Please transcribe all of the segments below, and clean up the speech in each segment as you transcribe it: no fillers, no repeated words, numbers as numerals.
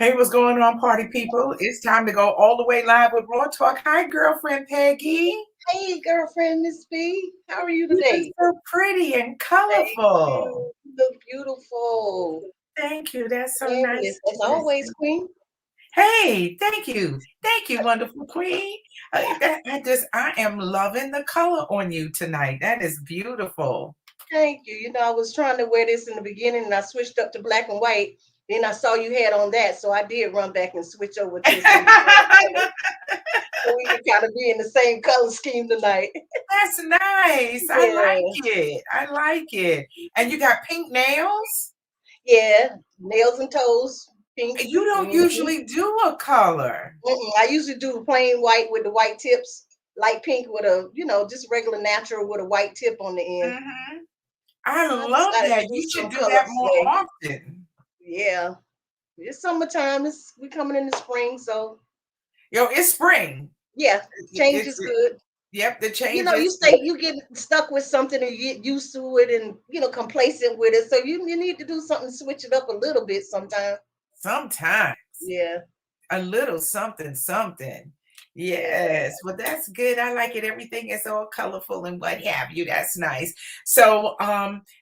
Hey, what's going on, party people? It's time to go all the way live with Raw Talk. Hi, girlfriend Peggy. Hey, girlfriend Miss B, how are you You look today? so pretty and Thank colorful. you. You look beautiful. Thank you. That's so Yes, nice as to always, listen. Queen. Hey, thank you. Thank you, wonderful queen. I am loving the color on you tonight. That is beautiful. Thank you. I was trying to wear this in the beginning and I switched up to black and white. Then I saw you had on that, so I did run back and switch over to some bright colors so we can kind of be in the same color scheme tonight. That's nice. I like Yeah. it. I like it. And you got pink nails? Yeah. Nails and toes, pink. You don't Hmm. usually do a color. I usually do plain white with the white tips, light pink with just regular natural with a white tip on the end. Mhm. I I love decided to that. do You should some do that colors more today. often. Yeah, it's summertime. We coming in the spring, so It's spring. yeah, change It's is good. yep, the You changes. say you get stuck with something and you get used to it and complacent with it. So you need to do something, switch it up a little bit sometime. Sometimes Yeah, a little something, something. yeah. Yes, well, that's good. I like it. Everything is all colorful and what have you. That's nice. So,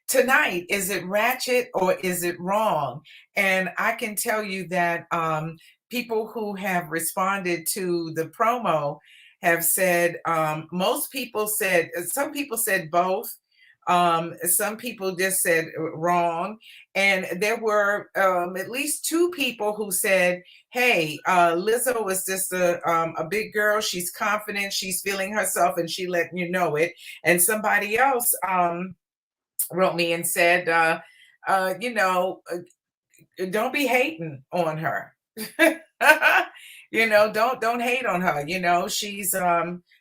tonight, is it ratchet or is it wrong? And I can tell you that people who have responded to the promo have said, most people said, some people said both. Some people just said wrong. And there were at least two people who said, hey, Lizzo is just a big girl. She's confident. She's feeling herself and she letting you know it. And somebody else wrote me and said, you know, don't be hating on her. Don't hate on her.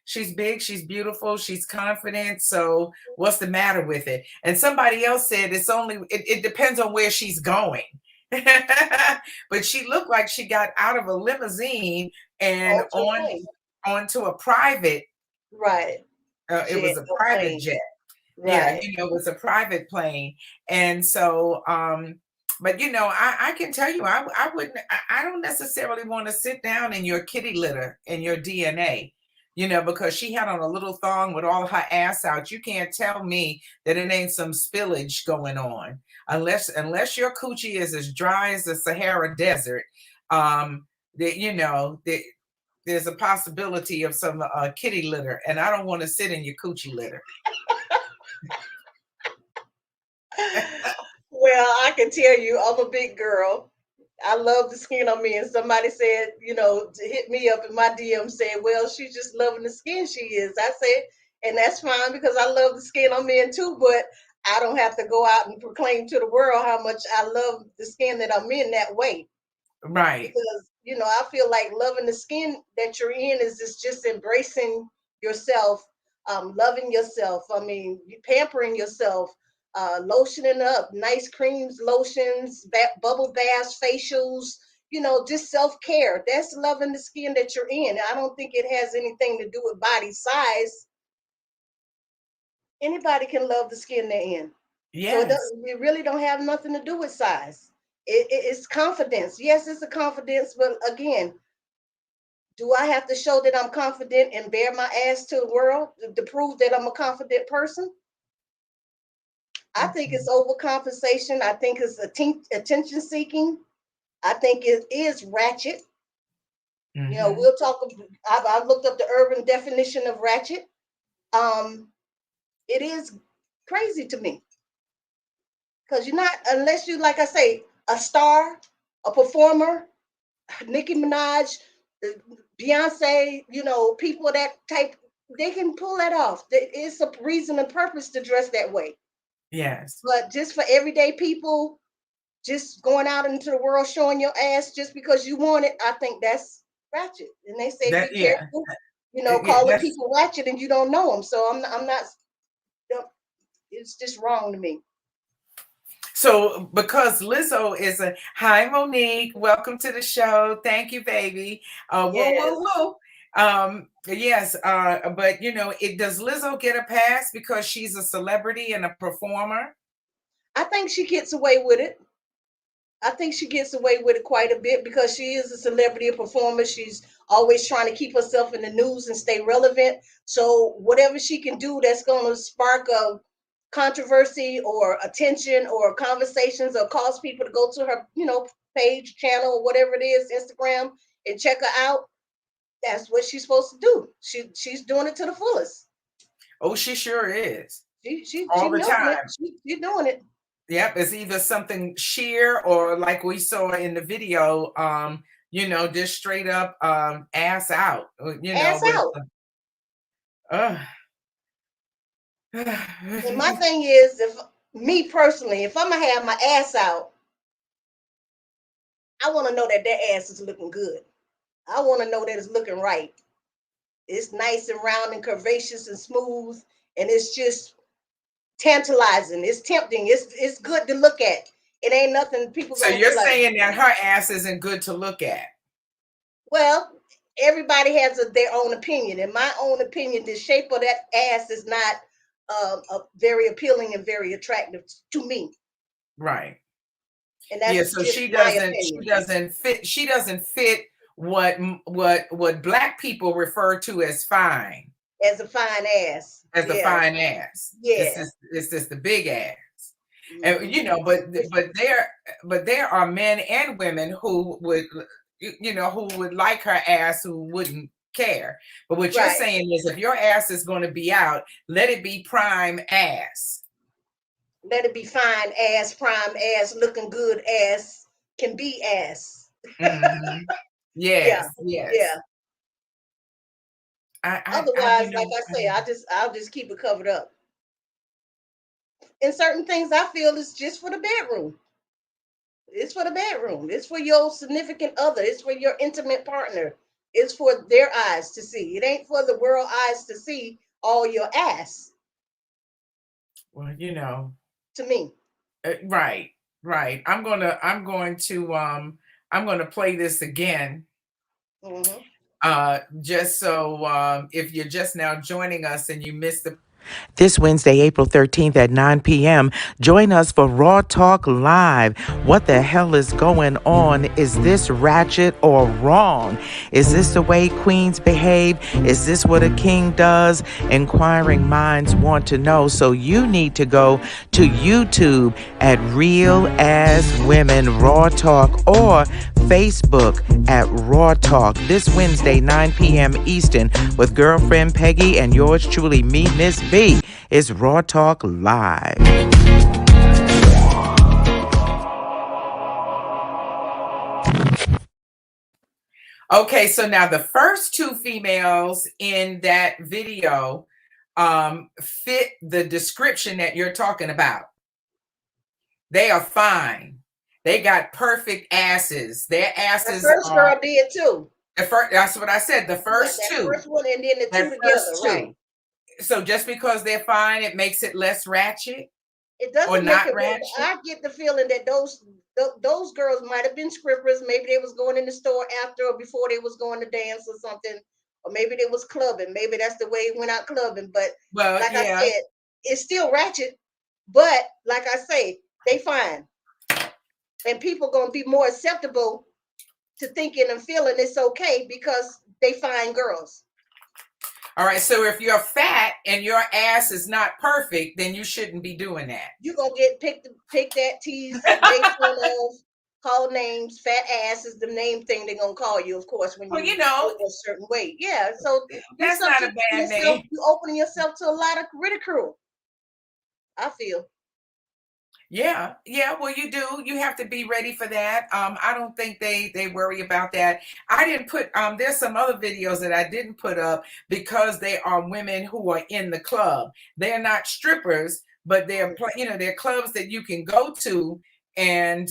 She's big, she's beautiful, she's confident. So what's the matter with it? And somebody else said it depends on where she's going. But she looked like she got out of a limousine and On to a plane. onto a private. Right. It Jet was a or private plane. jet. Yeah, Right. it was a private plane. And so, but I can tell you, I wouldn't, I don't necessarily want to sit down in your kitty litter in your DNA, because she had on a little thong with all her ass out. You can't tell me that it ain't some spillage going on, unless your coochie is as dry as the Sahara Desert. That there's a possibility of some kitty litter, and I don't want to sit in your coochie litter. Well, I can tell you, I'm a big girl. I love the skin on me. And somebody said, to hit me up in my DM saying, well, she's just loving the skin she is. I said, and that's fine because I love the skin I'm in too, but I don't have to go out and proclaim to the world how much I love the skin that I'm in that way. Right. Because, I feel like loving the skin that you're in is just embracing yourself, loving yourself. I mean, pampering yourself, lotioning up, nice creams, lotions, bubble baths, facials, just self care. That's loving the skin that you're in. I don't think it has anything to do with body size. Anybody can love the skin they're in. So Yes. it really don't have nothing to do with size. It's confidence. Yes, it's a confidence, but again, do I have to show that I'm confident and bare my ass to the world to prove that I'm a confident person? I think Mhm. it's overcompensation. I think it's attention seeking. I think it is ratchet. Mhm. We'll talk. I've looked up the urban definition of ratchet. Um, it is crazy to me because you're not, unless you, like I say, a star, a performer, Nicki Minaj, uh, Beyonce, people of that type, they can pull that off. It's a reason and purpose to dress that way. Yes. But just for everyday people, just going out into the world showing your ass just because you want it, I think that's ratchet. And they say That be yeah. careful, calling That's people ratchet and you don't know them. So I'm not. It's just wrong to me. so because Lizzo is a hi Monique, welcome to the show. Thank you, baby. Woo woo Yes, woo. Yes, but it does Lizzo get a pass because she's a celebrity and a performer? I think she gets away with it. I think she gets away with it quite a bit because she is a celebrity performer. She's always trying to keep herself in the news and stay relevant. So whatever she can do that's going to spark a controversy or attention or conversations or cause people to go to her, page, channel, or whatever it is, Instagram, and check her out. That's what she's supposed to do. She's doing it to the fullest. Oh, she sure is. She All the milking it. time. She's doing it. Yep, it's either something sheer or like we saw in the video, just straight up ass out, Ass with out. uh, And my thing is, if me personally, if I'm gonna have my ass out, I want to know that that ass is looking good. I want to know that it's looking right. It's nice and round and curvaceous and smooth, and it's just tantalizing. It's tempting. It's good to look at. It ain't nothing people so gonna you're be like, saying that her ass isn't good to look at. well, everybody has their own opinion. In my own opinion, the shape of that ass is not very appealing and very attractive to me, Right. and Yeah, that's so just she my doesn't she opinion. doesn't fit she doesn't fit what black people refer to as fine, As a fine ass, as a yeah, fine ass. yeah. It's just the big ass. And Mm-hmm. but there are men and women who would who would like her ass, who wouldn't care. But what you're Right. saying is, if your ass is going to be out, let it be prime ass. Let it be fine ass, prime ass, looking good ass, can be ass. Hmm. Yeah, Yes, yes. yeah. I Otherwise, like I say, I'll just keep it covered up. And certain things I feel is just for the bedroom. It's for the bedroom. It's for your significant other. It's for your intimate partner. It's for their eyes to see. It ain't for the world eyes to see all your ass. well, To me. right, right. I'm going to play this again. Mm-hmm. Just so if you're just now joining us and you missed the This Wednesday, April 13th at 9 p.m., join us for Raw Talk Live. What the hell is going on? Is this ratchet or wrong? Is this the way queens behave? Is this what a king does? Inquiring minds want to know. So you need to go to YouTube at Real Ass Women Raw Talk or Facebook at Raw Talk this Wednesday, 9 p.m. Eastern, with girlfriend Peggy and yours truly, me, Miss B. It's Raw Talk Live. Okay, so now the first two females in that video fit the description that you're talking about. They are fine. They got perfect asses. Their The asses first are girl did too. the first. That's what I said. The Yeah, first that two. first one and then the two That together, first right. two. So just because they're fine, it makes it less ratchet It or doesn't make not it better. ratchet. I get the feeling that those girls might have been scrippers. Maybe they was going in the store after or before they was going to dance or something, or maybe they was clubbing. Maybe that's the way it went out clubbing. But Well, like I yeah. said, it's still ratchet. But like I say, they fine, and people gonna be more acceptable to thinking and feeling it's okay because they fine girls. All right. So if you're fat and your ass is not perfect, then you shouldn't be doing that. You gonna get picked at, teased, made fun of, call names. Fat ass is the name thing they're gonna call you, of course, when Well, you over a certain weight. Yeah, so you that's not a subject bad yourself, name. you opening yourself to a lot of ridicule. I feel. Yeah, yeah. Well, you do. You have to be ready for that. I don't think they worry about that. I didn't put. There's some other videos that I didn't put up because they are women who are in the club. They're not strippers, but they're clubs that you can go to, and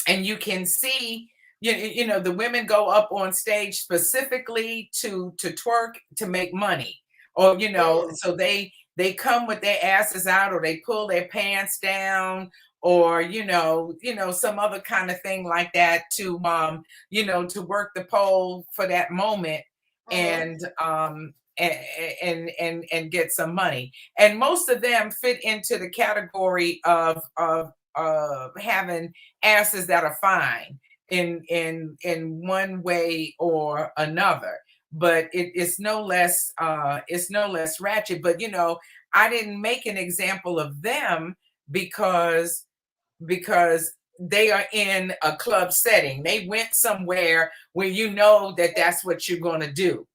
you can see. The women go up on stage specifically to twerk, to make money, or Mm, so they come with their asses out, or they pull their pants down, or some other kind of thing like that, to work the pole for that moment, mm-hmm. and and get some money. And most of them fit into the category of having asses that are fine in one way or another. But it's no less ratchet. But I didn't make an example of them because they are in a club setting. They went somewhere where that that's what you're going to do.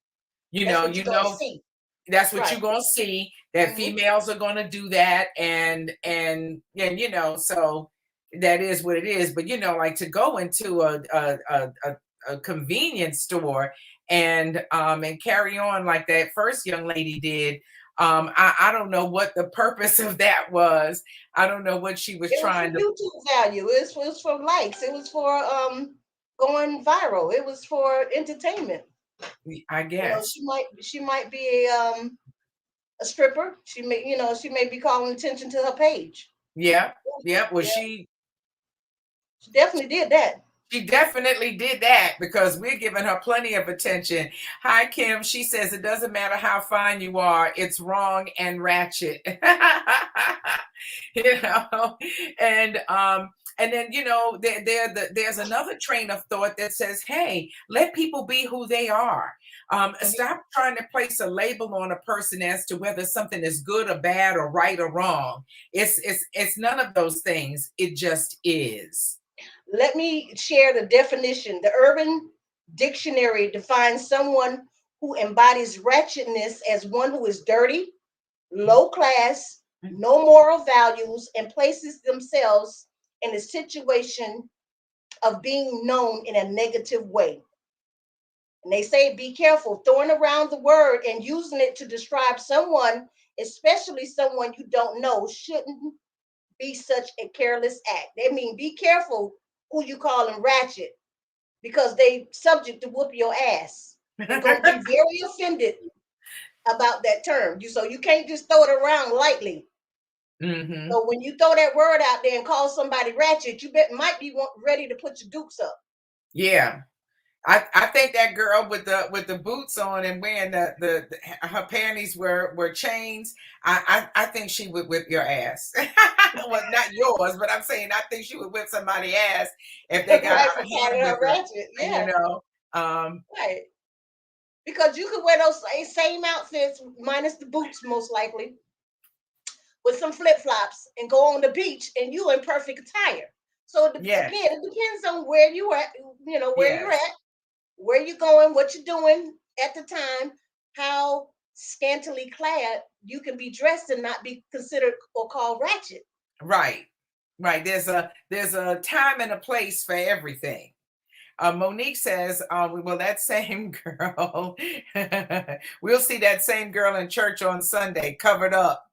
That's what You you're gonna know see. that's what Right. you're going to see, that Hmm. females are going to do that, and so that is what it is. But like to go into a convenience store and carry on like that first young lady did. I don't know what the purpose of that was. I don't know what she was It was for trying to. YouTube value. It was for likes. It was for going viral. It was for entertainment. I You know, guess. she might be a stripper. She may be calling attention to her page. Yeah, yeah. Well, Yeah, she definitely did that. she definitely did that because we're giving her plenty of attention. Hi, Kim. She says it doesn't matter how fine you are, it's wrong and ratchet. you know, and then there's another train of thought that says, hey, let people be who they are. Mhm. Stop trying to place a label on a person as to whether something is good or bad or right or wrong. It's none of those things. It just is. Let me share the definition. The Urban Dictionary defines someone who embodies wretchedness as one who is dirty, low class, no moral values, and places themselves in a situation of being known in a negative way. And they say, be careful throwing around the word and using it to describe someone, especially someone you don't know, shouldn't be such a careless act. They mean, be careful who you calling ratchet because they subject to whoop your ass and gonna be very offended about that term. So you can't just throw it around lightly. hmm So when you throw that word out there and call somebody ratchet, might be ready to put your dukes up. Yeah. I think that girl with the boots on and wearing her panties were chains. I think she would whip your ass. Well, not yours, but I'm saying I think she would whip somebody's ass if they got Right, out for of calling hand with her her. ratchet. You Yeah, know, um, right. Because you could wear those same outfits minus the boots, most likely, with some flip flops and go on the beach, and you in perfect attire. So yes, again, it depends on where you at. Where you're yes, at, where you're going, what you're doing at the time, how scantily clad you can be dressed and not be considered or called ratchet. right, right. There's a time and a place for everything. Monique says, well, that same girl, we'll see that same girl in church on Sunday, covered up.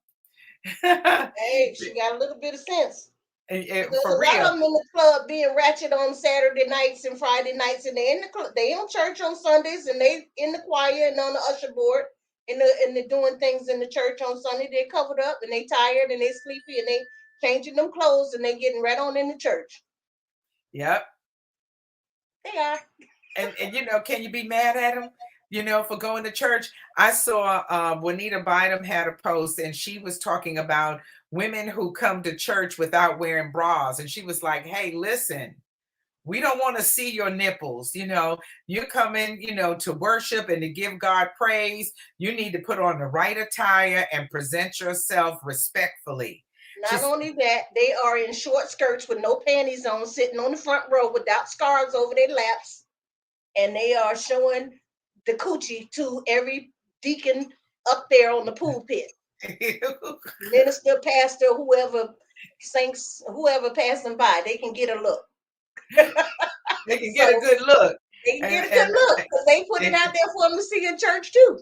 Hey, she got a little bit of sense. Because For a lot real. of them in the club being ratchet on Saturday nights and Friday nights, and they in the club, they in church on Sundays, and they in the choir and on the usher board, and they're doing things in the church on Sunday. They covered up and they tired and they sleepy and they changing them clothes and they getting right on in the church. Yep. They are. And can you be mad at them? For going to church. I saw Juanita Bynum had a post and she was talking about women who come to church without wearing bras. And she was like, hey, listen, we don't want to see your nipples. You're coming, to worship and to give God praise. You need to put on the right attire and present yourself respectfully. Not Just only that, they are in short skirts with no panties on, sitting on the front row without scarves over their laps, and they are showing the coochie to every deacon up there on the pulpit. they Minister, pastor, whoever, saints, whoever passing by, they can get a look. can get a So good look. they can And get a good and look because they put it they out there for them to see in church too.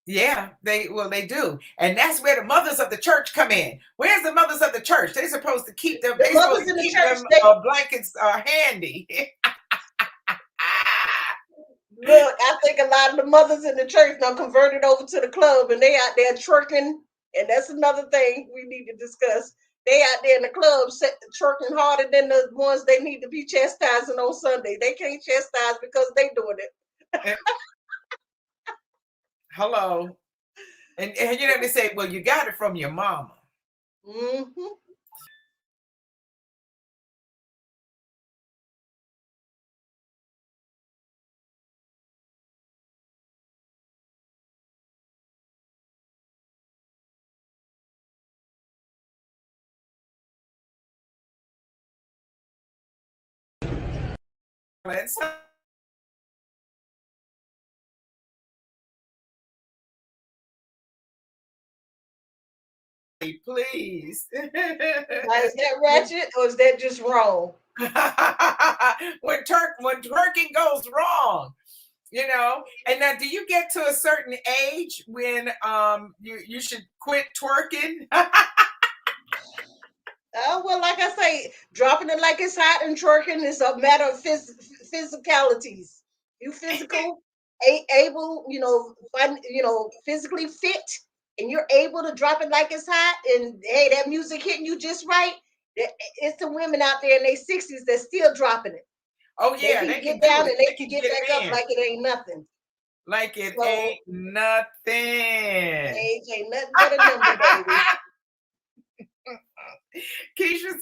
Yeah, they do. And that's where the mothers of the church come in. Where's the mothers of the church? They're supposed to keep them, The they're supposed mothers to in the keep church, them they blankets handy. look. I think a lot of the mothers in the church now converted over to the club, and they out there twerking. And that's another thing we need to discuss. They out there in the club twerking harder than the ones they need to be chastising on Sunday. They can't chastise because they doing it. And hello. And they say, well, you got it from your mama. Hmm. silence. Please. Now, is that ratchet or is that just wrong? When twerking goes wrong, you know. And now, do you get to a certain age when you should quit twerking? Well, like I say, dropping it like it's hot and twerking is a matter of physicalities. You physical, able, physically fit, and you're able to drop it like it's hot, and hey, that music hitting you just right. It's the women out there in their 60s that's still dropping it. Oh They yeah, can they can get do down it. and they They can can get get back it up in like it ain't nothing. like it So ain't nothing. age ain't nothing but a number, baby. Keisha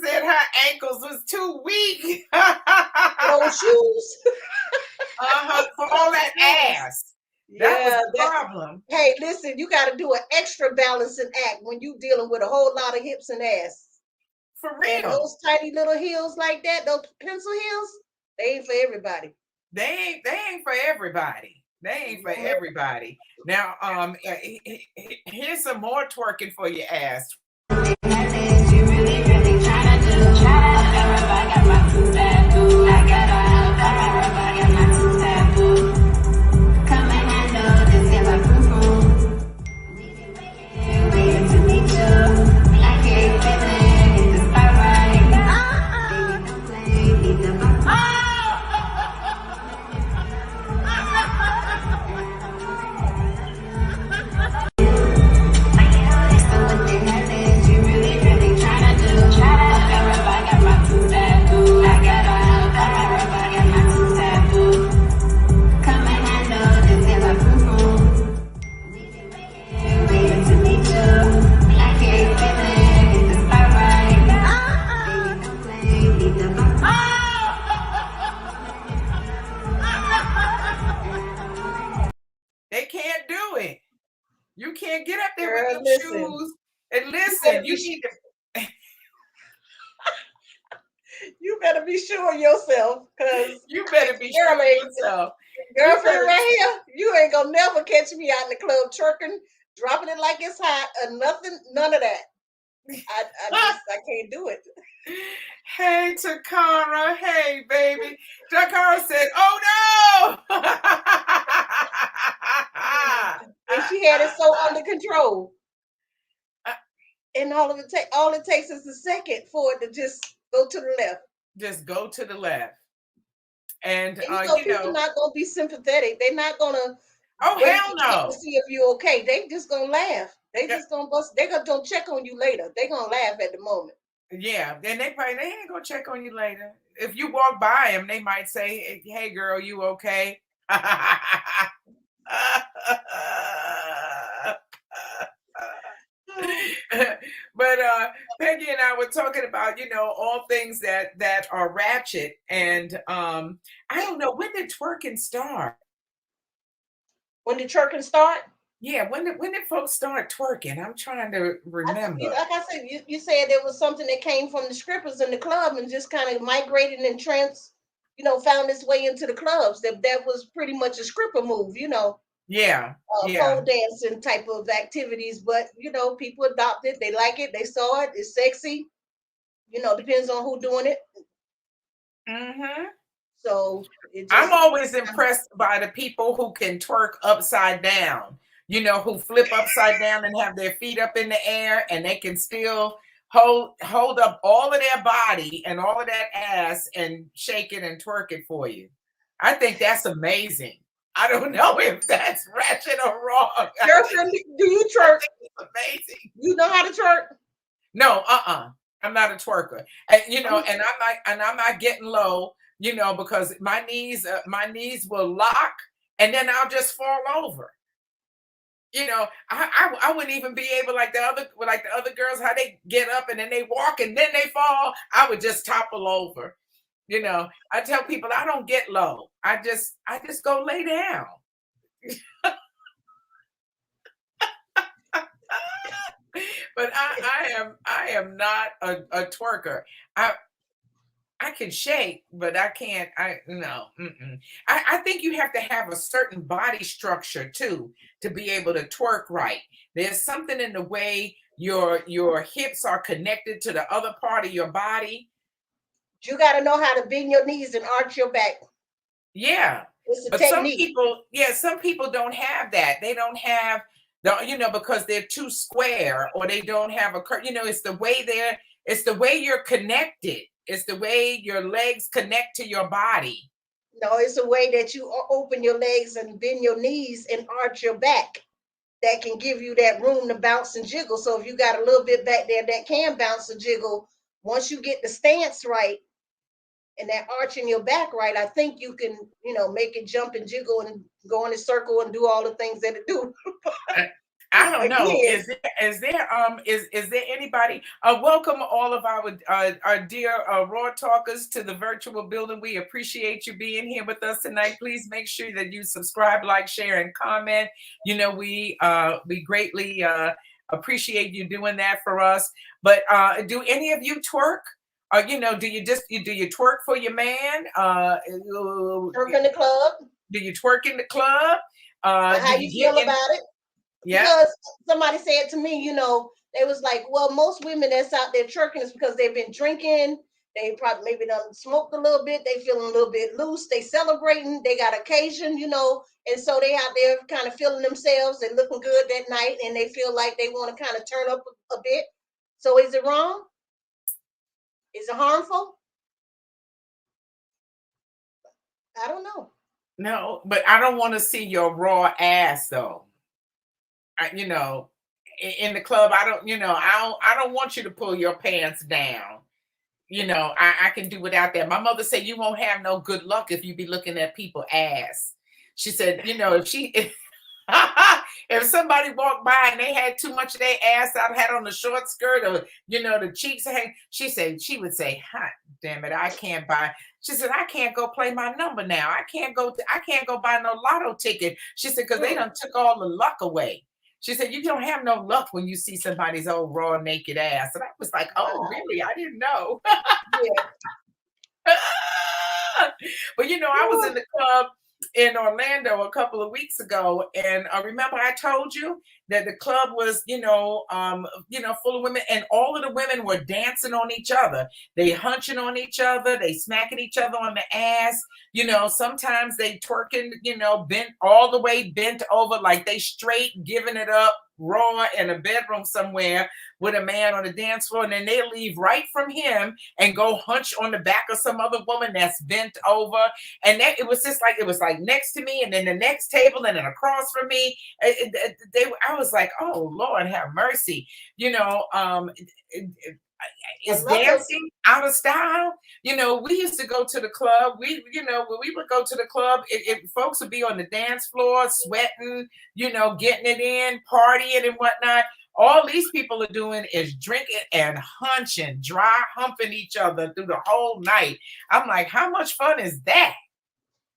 said her ankles was too weak. Those shoes. For all Those that shoes. ass. That was Yeah, the problem. hey, listen, you got to do an extra balancing act when you dealing with a whole lot of hips and ass. For And real. those tiny little heels like that, those pencil heels, they ain't for everybody. They ain't for everybody. They ain't for everybody. Now, here's some more twerking for your ass. They can't do it. You can't get up there with Girl, them listen. shoes. And You better listen, be, you need to you better be sure of yourself, because you better be sure girl, of yourself. You girlfriend better right here, you ain't gonna never catch me out in the club twerking, dropping it like it's hot, or nothing, none of that. I can't do it. Hey, Takara. Hey, baby. Takara said, "Oh no!" And she had it so under control. And all it takes is a second for it to just go to the left. Just go to the left, and And people not gonna be sympathetic. They're not gonna oh wait hell to check to no. see if you're okay. They just gonna laugh. They Yeah, just gonna bust. They gonna don't check on you later. They gonna laugh at the moment. yeah. And they ain't gonna check on you later. If you walk by them, they might say, "Hey, girl, you okay?" But Peggy and I were talking about, all things that are ratchet, and I don't know, when did twerking start? When the twerking start, Yeah, when did folks start twerking? I'm trying to remember. like I said, you said there was something that came from the strippers in the club and just kind of migrated and found its way into the clubs. That was pretty much a stripper move, Yeah, yeah. pole dancing type of activities. But people adopt it. They like it. They saw it. It's sexy. Depends on who doing it. Hmm. So it I'm just always impressed by the people who can twerk upside down, who flip upside down and have their feet up in the air, and they can still hold up all of their body and all of that ass and shake it and twerk it for you. I think that's amazing. I don't know if that's ratchet or wrong. girlfriend, do you I twerk? think it's amazing. You know how to twerk? No, I'm not a twerker. And I'm not getting low, because my knees will lock, and then I'll just fall over. I wouldn't even be able, like the other girls, how they get up and then they walk and then they fall. I would just topple over. I tell people I don't get low. I just go lay down. But I am not a twerker. I I can shake, but I can't. I no. Mm-mm. I think you have to have a certain body structure too to be able to twerk right. There's something in the way your hips are connected to the other part of your body. You got to know how to bend your knees and arch your back. Yeah. It's a But some technique. people, yeah, some people don't have that. They don't have because they're too square or they don't have a curve. It's the way you're connected. It's the way your legs connect to your body. No, it's a way that you open your legs and bend your knees and arch your back that can give you that room to bounce and jiggle. So if you got a little bit back there that can bounce and jiggle, once you get the stance right and that arch in your back right, I think you can, make it jump and jiggle and go in a circle and do all the things that it do. Uh, I don't know. Again, Is there anybody? Welcome all of our dear Raw Talkers to the virtual building. We appreciate you being here with us tonight. Please make sure that you subscribe, like, share, and comment. We greatly appreciate you doing that for us. But do any of you twerk? Do you twerk for your man? work in the club. Do you twerk in the club? How Do you you feel get in? about it? Yeah. Because somebody said to me, they was like, well, most women that's out there twerking is because they've been drinking. They probably maybe done smoked a little bit. They feeling a little bit loose. They celebrating. They got occasion, and so they out there kind of feeling themselves. They're looking good that night, and they feel like they want to kind of turn up a bit. So is it wrong? Is it harmful? I don't know. No, but I don't want to see your raw ass though. In the club, I don't want you to pull your pants down. I can do without that. My mother said you won't have no good luck if you be looking at people ass. She said, if somebody walked by and they had too much of their ass out, had on the short skirt or the cheeks hang, she would say, hot damn it, I can't buy. She said, I can't go play my number now. I can't go buy no lotto ticket. She said, because they done took all the luck away. She said, you don't have no luck when you see somebody's old raw naked ass. And I was like, oh, really? I didn't know. Yeah. But I was in the club in Orlando a couple of weeks ago, and remember I told you that the club was, full of women, and all of the women were dancing on each other. They hunching on each other, they smacking each other on the ass. Sometimes they twerking, bent all the way bent over, like they straight giving it up raw in a bedroom somewhere with a man on the dance floor, and then they leave right from him and go hunch on the back of some other woman that's bent over. And that it was like next to me, and then the next table, and then across from me. I was like, oh Lord, have mercy. Is dancing out of style? We used to go to the club. When we would go to the club, folks would be on the dance floor sweating, getting it in, partying and whatnot. All these people are doing is drinking and hunching, dry humping each other through the whole night. I'm like, how much fun is that?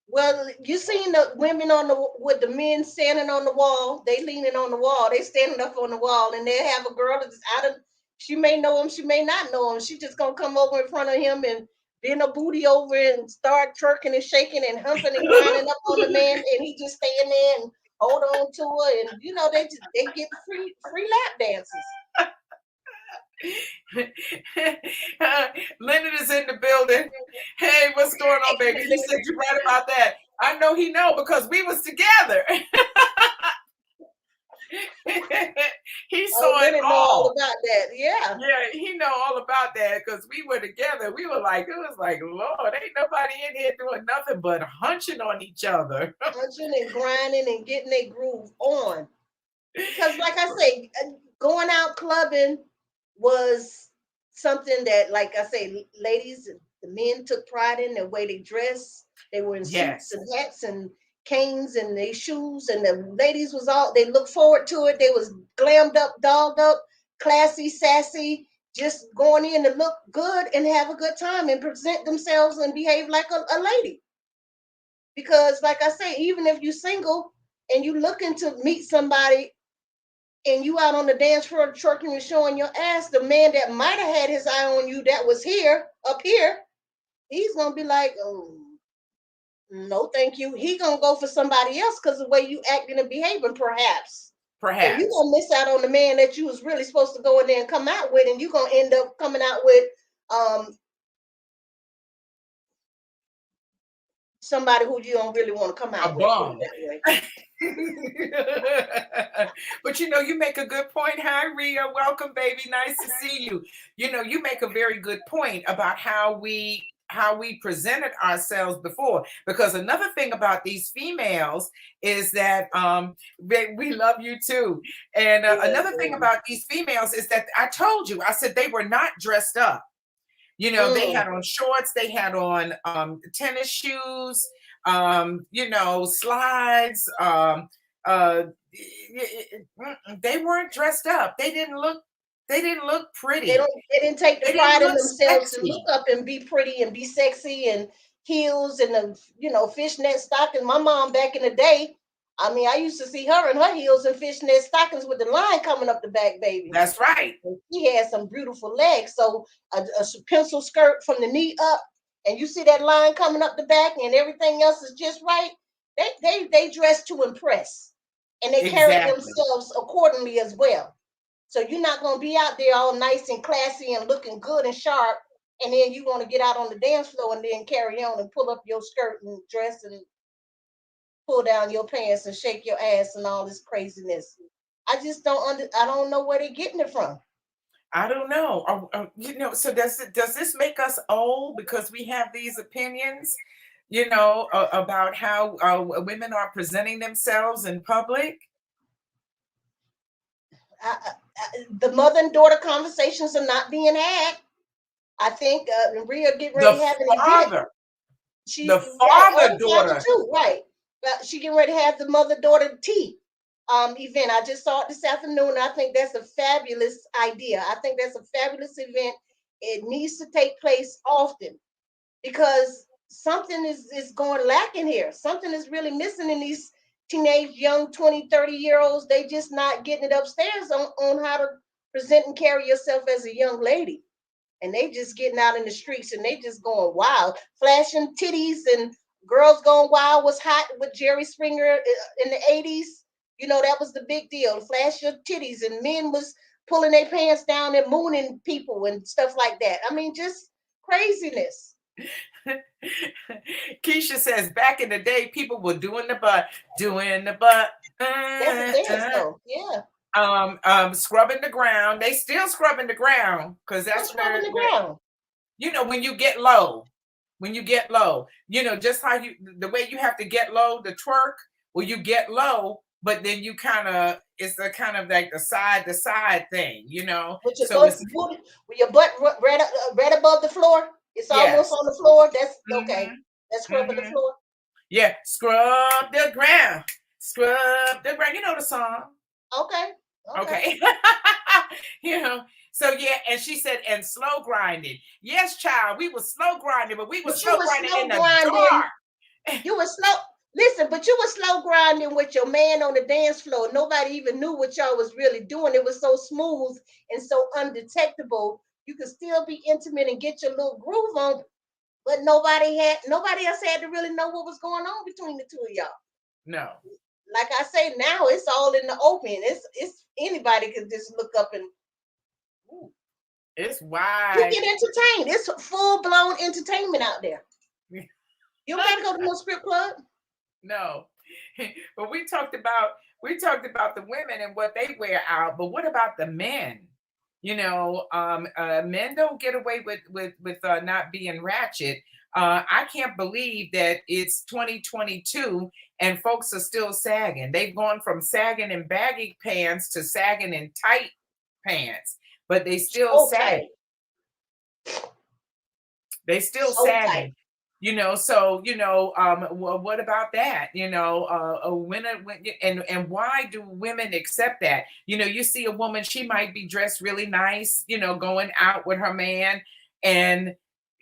Well, you seen the women with the men standing on the wall. They leaning on the wall. They standing up on the wall, and they have a girl that's out of. She may know him. She may not know him. She just gonna come over in front of him and bend her booty over and start twerking and shaking and humping and grinding up on the man, and he just staying there and hold on to her, and they get free lap dances. Lyndon is in the building. Hey, what's going on, baby? He said you're right about that. I know he know because we was together. He saw it all about that. Yeah, he know all about that because we were together. We were like, it was like, Lord, ain't nobody in here doing nothing but hunching on each other, hunching and grinding and getting their groove on. Because, like I say, going out clubbing was something that, like I say, ladies, the men took pride in the way they dress. They were in suits and hats and canes and their shoes, and the ladies they looked forward to it. They was glammed up, dolled up, classy, sassy, just going in to look good and have a good time and present themselves and behave like a lady. Because, like I say, even if you're single and you looking to meet somebody and you out on the dance floor twerking and showing your ass, the man that might have had his eye on you that was up here, he's gonna be like, oh, no, thank you. He gonna go for somebody else because the way you acting and behaving, perhaps. And you Perhaps. gonna miss out on the man that you was really supposed to go in there and come out with, and you gonna end up coming out with um somebody who you don't really want to come A out with. Put it bum. that way. But you make a good point. Hi, Rhea. Welcome, baby. Nice to see you. You make a very good point about how we presented ourselves before. Because another thing about these females is that we love you too. And Yeah, another thing baby. about these females is that I told you, I said they were not dressed up. They Mm. had on shorts, they had on tennis shoes, slides. Uh, they weren't dressed up. They didn't look pretty. They didn't take the They didn't pride in look themselves to look sexy. up and be pretty and be sexy and heels and the fishnet stockings. My mom back in the day, I mean, I used to see her in her heels and fishnet stockings with the line coming up the back, baby. That's right. And she had some beautiful legs. So a pencil skirt from the knee up, and you see that line coming up the back, and everything else is just right. They dress to impress, and they carry Exactly. themselves accordingly as well. So you're not gonna be out there all nice and classy and looking good and sharp, and then you want to get out on the dance floor and then carry on and pull up your skirt and dress and pull down your pants and shake your ass and all this craziness. I don't know where they're getting it from. I don't know. So does this make us old because we have these opinions, about how women are presenting themselves in public? The mother and daughter conversations are not being had. I think Rhea getting ready The to have an event. father, She the right, father oh, father daughter. too, right. She getting ready to have the mother daughter tea event. I just saw it this afternoon. I think that's a fabulous idea. I think that's a fabulous event. It needs to take place often because something is going lacking here. Something is really missing in these teenage young 20, 30-year olds. They just not getting it upstairs on how to present and carry yourself as a young lady. And they just getting out in the streets and they just going wild, flashing titties, and girls going wild was hot with Jerry Springer in the 80s. That was the big deal. Flash your titties, and men was pulling their pants down and mooning people and stuff like that. I mean, just craziness. Keisha says back in the day, people were doing the butt, That's a dance though. Yeah. scrubbing the ground. They still scrubbing the ground because What's that's scrubbing where the ground? when you get low, just how the way you have to get low to twerk. Well, you get low, but then you it's the kind of like the side to side thing. With your So butt it's booty, with your butt right above the floor. It's almost yes. on the floor. That's okay. Hmm. That's scrubbing the Hmm. floor. Yeah, scrub the ground, scrub the ground. You know the song. Okay. Okay. Okay. you know, so yeah, and she said, and slow grinding. Yes, child, we were slow grinding, but we were But you slow were grinding in slow the dark. grinding. You were slow. Listen, but you were slow grinding with your man on the dance floor. Nobody even knew what y'all was really doing. It was so smooth and so undetectable. You could still be intimate and get your little groove on, but nobody else had to really know what was going on between the two of y'all. No, Like I say, now it's all in the open. It's anybody can just look up and ooh, it's you wide. get entertained. It's full blown entertainment out there. You don't gotta go to no strip club. No, but we talked about the women and what they wear out, but what about the men? Men don't get away with not being ratchet. I can't believe that it's 2022 and folks are still sagging. They've gone from sagging in baggy pants to sagging in tight pants, but they still So sag. tight. They still So tight. sagging. So what about that? And why do women accept that? You see a woman, she might be dressed really nice, going out with her man, and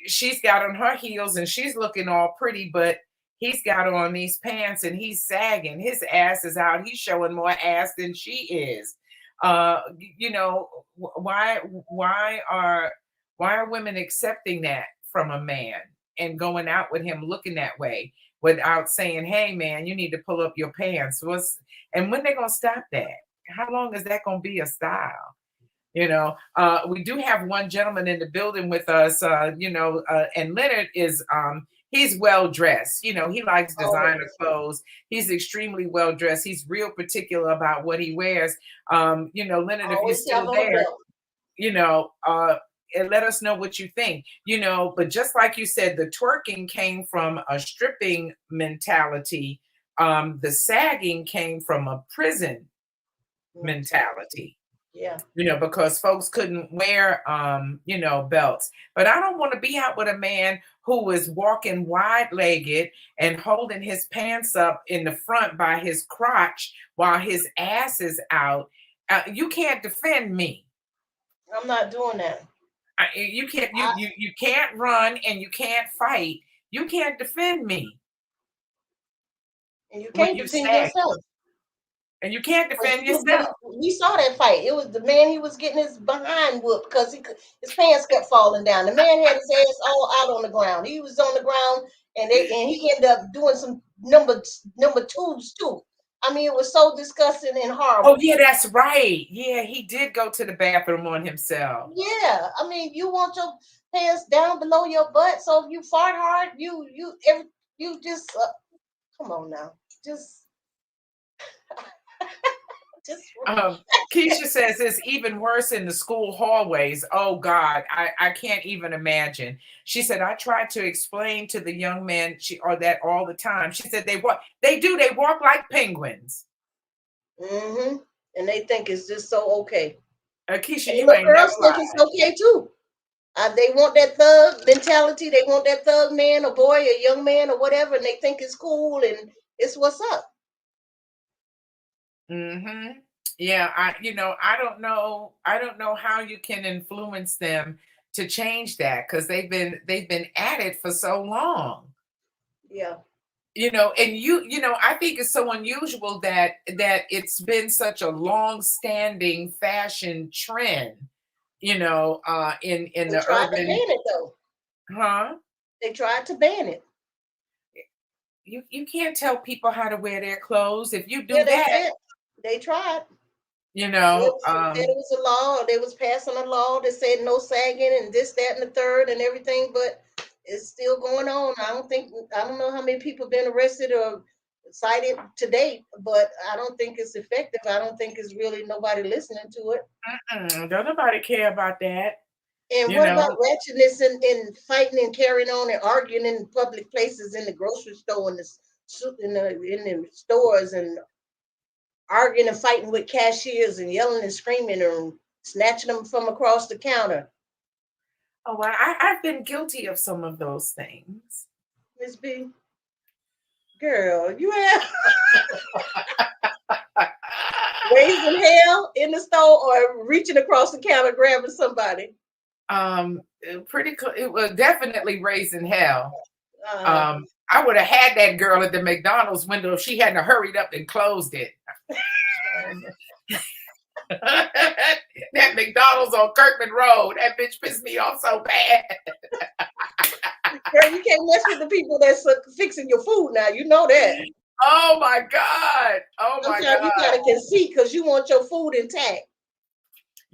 she's got on her heels and she's looking all pretty, but he's got on these pants and he's sagging. His ass is out. He's showing more ass than she is. Why are women accepting that from a man? and going out with him looking that way without saying, hey man, you need to pull up your pants. And when they gonna stop that? How long is that gonna be a style? We do have one gentleman in the building with us, and Leonard is he's well dressed. He likes designer Always. clothes. He's extremely well dressed. He's real particular about what he wears. Leonard, if you're Always have still on a there, belt. you know, and let us know what you think. But just like you said, the twerking came from a stripping mentality. The sagging came from a prison mentality. Yeah. Because folks couldn't wear belts. But I don't want to be out with a man who is walking wide-legged and holding his pants up in the front by his crotch while his ass is out. You can't defend me. I'm not doing that. You can't you can't run and you can't fight. You can't defend me And you when can't you defend sag. yourself. And you can't defend yourself. We saw that fight. It was the man, he was getting his behind whooped because his pants kept falling down. The man had his ass all out on the ground. He was on the ground, and he ended up doing some number twos too. I mean, it was so disgusting and horrible. Oh yeah, that's right. Yeah, he did go to the bathroom on himself. Yeah, I mean, you want your pants down below your butt, so if you fart hard, you just come on now, just. Keisha says it's even worse in the school hallways. Oh God, I can't even imagine. She said, I tried to explain to the young man that all the time. She said they walk like penguins. Mm-hmm. And they think it's just so okay. Keisha, and you ain't never girls think lied. it's okay too. They want that thug mentality. They want that thug man, or boy, a young man, or whatever, and they think it's cool and it's what's up. Mm-hmm. Yeah, I don't know how you can influence them to change that because they've been at it for so long. Yeah. And I think it's so unusual that it's been such a long-standing fashion trend, in They the tried to ban urban. it though. Huh? They tried to ban it. You can't tell people how to wear their clothes. If you do Yeah, they that, said they tried. you They know, said it was a law. They was passing a law that said no sagging and this, that, and the third and everything, but it's still going on. I don't know how many people been arrested or cited to date, but I don't think it's effective. I don't think it's really nobody listening to it. don't nobody care about that. And You what know, about ratchetness and fighting and carrying on and arguing in public places, in the grocery store, in the stores, and arguing and fighting with cashiers and yelling and screaming and snatching them from across the counter? oh, I've been guilty of some of those things. Miss B, girl, you have raising hell in the store or reaching across the counter grabbing somebody? Pretty cool. It was definitely raising hell. Uh, I would have had that girl at the McDonald's window if she hadn't hurried up and closed it. That McDonald's on Kirkman Road, that bitch pissed me off so bad. Girl, you can't mess with the people that's fixing your food now. You know that. Oh my God. Oh my Sometimes God. you gotta concede because you want your food intact.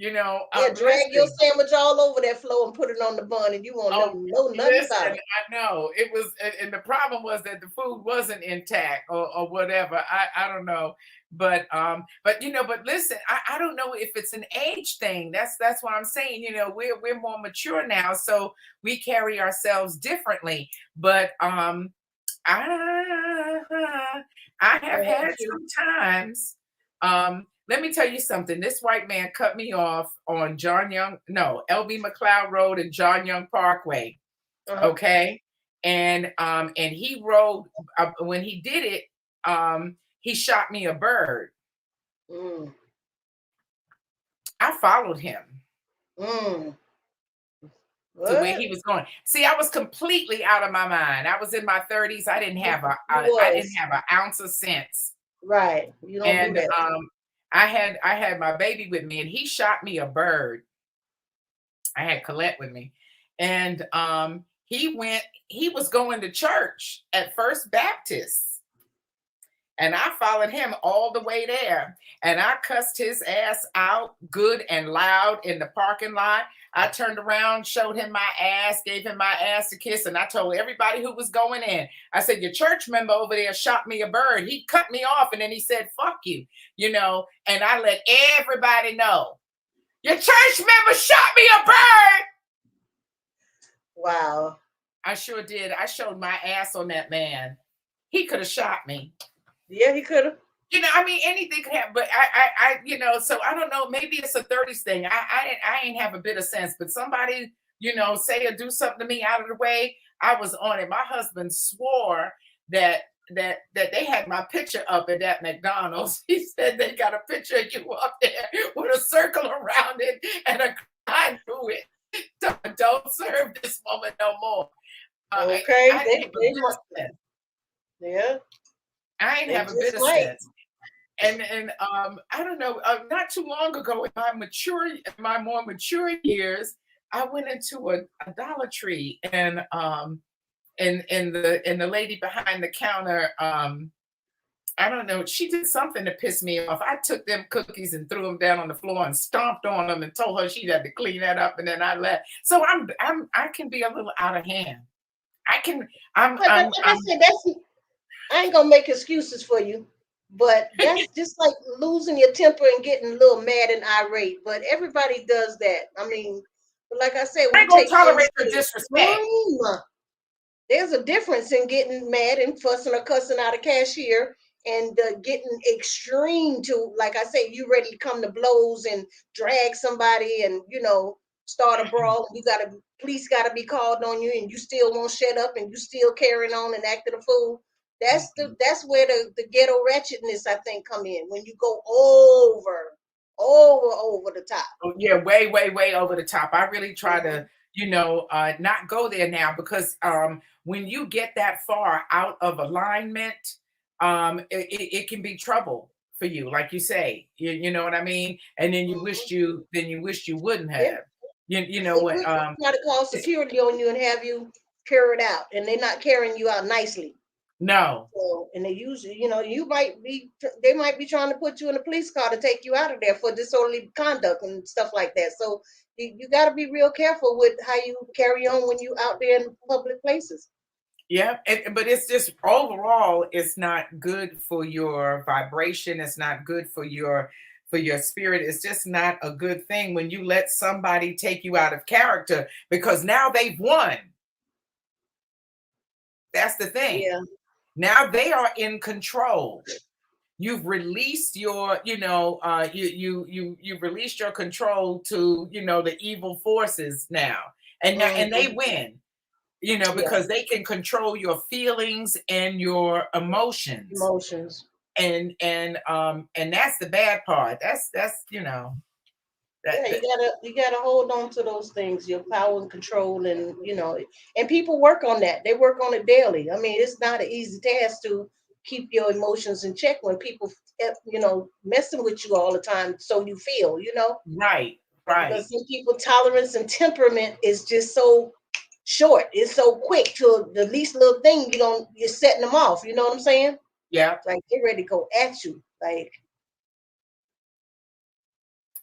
Drag your sandwich all over that floor and put it on the bun, and you won't know nothing about it. I know it was, and the problem was that the food wasn't intact or whatever. I don't know, but listen, I don't know if it's an age thing. That's what I'm saying. We're more mature now, so we carry ourselves differently. But I have had some times. Let me tell you something. This white man cut me off on LB McLeod Road and John Young Parkway. Okay. And he rode, when he did it, he shot me a bird. I followed him to where he was going. See, I was completely out of my mind. I was in my 30s. I didn't have an ounce of sense. Right. You don't do that. I had my baby with me, and he shot me a bird. I had Colette with me, and he was going to church at First Baptist. And I followed him all the way there. And I cussed his ass out good and loud in the parking lot. I turned around, showed him my ass, gave him my ass a kiss, and I told everybody who was going in, I said, your church member over there shot me a bird. He cut me off, and then he said, fuck you, and I let everybody know, your church member shot me a bird. Wow. I sure did. I showed my ass on that man. He could have shot me. Yeah, he could have. I mean, anything could happen, but so I don't know. Maybe it's a 30s thing. I ain't have a bit of sense, but somebody, say or do something to me out of the way, I was on it. My husband swore that they had my picture up at that McDonald's. He said they got a picture of you up there with a circle around it and a line through it. Don't serve this woman no more. Okay, yeah. I ain't have a bit of sense. And I don't know, not too long ago in my more mature years, I went into a Dollar Tree and the lady behind the counter, I don't know, she did something to piss me off. I took them cookies and threw them down on the floor and stomped on them and told her she had to clean that up, and then I left. So I can be a little out of hand. I ain't gonna make excuses for you, but that's just like losing your temper and getting a little mad and irate. But everybody does that. I mean, but like I said, I ain't gonna tolerate the disrespect. There's a difference in getting mad and fussing or cussing out a cashier and getting extreme to, like I say, you ready to come to blows and drag somebody and start a brawl. Police gotta be called on you, and you still won't shut up, and you still carrying on and acting a fool. That's where the ghetto ratchetness, I think, come in, when you go over the top. Oh, yeah, way over the top. I really try to not go there now, because when you get that far out of alignment, it can be trouble for you, like you say. You know what I mean? And then you wished you wouldn't have. Yeah. What? Try to call security on you and have you carried out, and they're not carrying you out nicely. No. So, and they usually, they might be trying to put you in a police car to take you out of there for disorderly conduct and stuff like that. So you got to be real careful with how you carry on when you out there in public places. Yeah, but it's just overall, it's not good for your vibration. It's not good for your spirit. It's just not a good thing when you let somebody take you out of character, because now they've won. That's the thing. Yeah. Now they are in control. You've released your, you've released your control to, the evil forces now, and they win. Because they can control your feelings and your emotions. And that's the bad part. That's you gotta hold on to those things, your power and control, and and people work on that. They work on it daily. I mean, it's not an easy task to keep your emotions in check when people messing with you all the time, so you feel, right because some people tolerance and temperament is just so short. It's so quick to the least little thing, you're setting them off. You know what I'm saying? Yeah. Like they're ready to go at you. Like,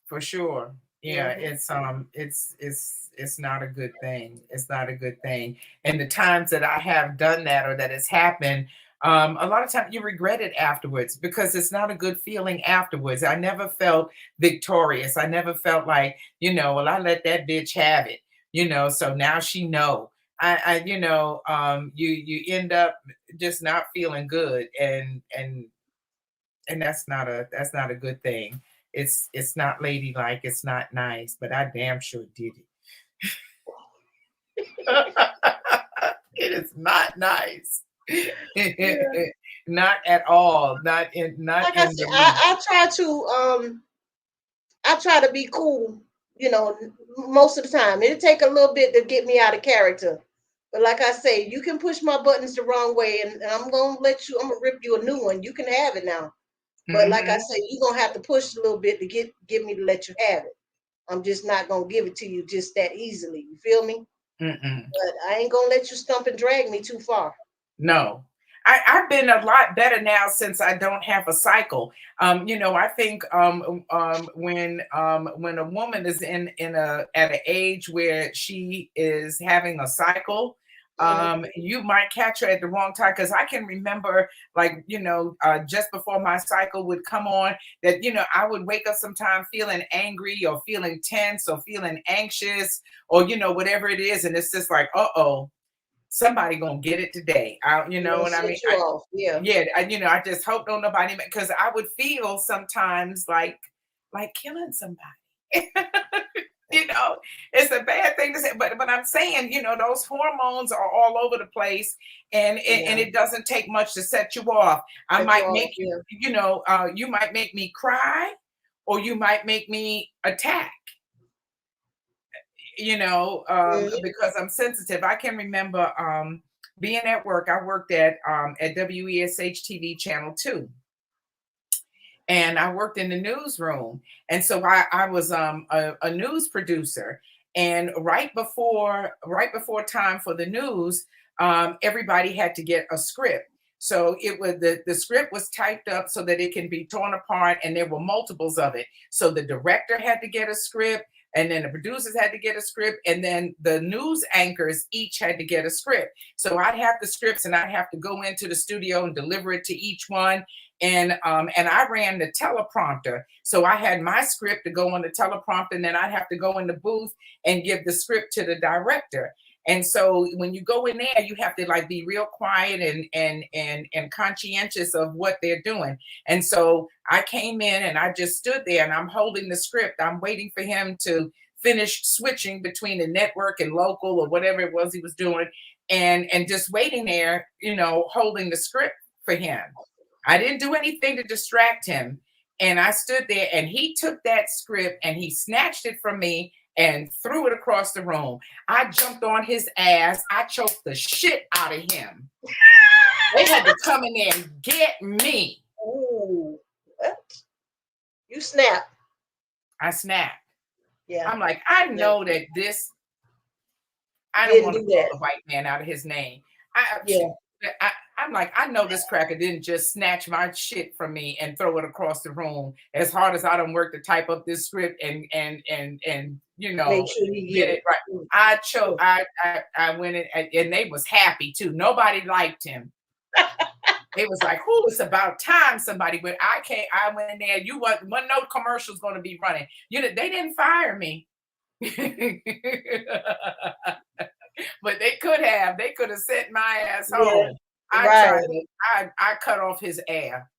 for sure. Yeah, it's not a good thing. It's not a good thing. And the times that I have done that, or that has happened, a lot of times you regret it afterwards, because it's not a good feeling afterwards. I never felt victorious. I never felt like, well, I let that bitch have it. So now she know. You end up just not feeling good, and that's not a good thing. It's not ladylike. It's not nice, but I damn sure did it. It is not nice. Not at all. Not in. Like I said, I try to be cool. Most of the time, it'll take a little bit to get me out of character. But like I say, you can push my buttons the wrong way, and I'm gonna rip you a new one. You can have it now. But like I say, you're gonna have to push a little bit to get me to let you have it. I'm just not gonna give it to you just that easily. You feel me? Mm-mm. But I ain't gonna let you stump and drag me too far. No. I've been a lot better now since I don't have a cycle. I think when a woman is in a at an age where she is having a cycle, you might catch her at the wrong time. Because I can remember, like, just before my cycle would come on, that I would wake up sometime feeling angry or feeling tense or feeling anxious or whatever it is, and it's just like, uh-oh, somebody gonna get it today. You You know know, what I mean? set you off. Yeah. Yeah, I just hope don't nobody, because I would feel sometimes like killing somebody. you know, it's a bad thing to say, but I'm saying, those hormones are all over the place, and Yeah. it doesn't take much to set you off. I Set you might off. make you, Yeah. you might make me cry, or you might make me attack. Mhm. Because I'm sensitive. I can remember being at work. I worked at WESH TV Channel 2, and I worked in the newsroom. And so I was a news producer. And right before time for the news, everybody had to get a script. So it was the script was typed up so that it can be torn apart, and there were multiples of it. So the director had to get a script, and then the producers had to get a script, and then the news anchors each had to get a script. So I'd have the scripts, and I'd have to go into the studio and deliver it to each one, and I ran the teleprompter. So I had my script to go on the teleprompter, and then I'd have to go in the booth and give the script to the director. And so when you go in there, you have to like be real quiet and conscientious of what they're doing. And so I came in and I just stood there and I'm holding the script. I'm waiting for him to finish switching between the network and local or whatever it was he was doing, and just waiting there, holding the script for him. I didn't do anything to distract him. And I stood there and he took that script and he snatched it from me and threw it across the room. I jumped on his ass. I choked the shit out of him. They had to come in there and get me. Ooh. What? You snap. I snapped. Yeah. I'm like, I Yeah. know that I don't Didn't want to do call that. the white man out of his name. Yeah. I'm like, I know this cracker didn't just snatch my shit from me and throw it across the room. As hard as I don't work to type up this script and Make sure you get get it it. right. I chose. Mm. I went in, and they was happy too. Nobody liked him. It was like, "Who? It's about time somebody." But I can't. I went in there. You want no commercials going to be running. They didn't fire me. But they could have. They could have sent my ass Yeah. home. I tried Right. to. I cut off his air.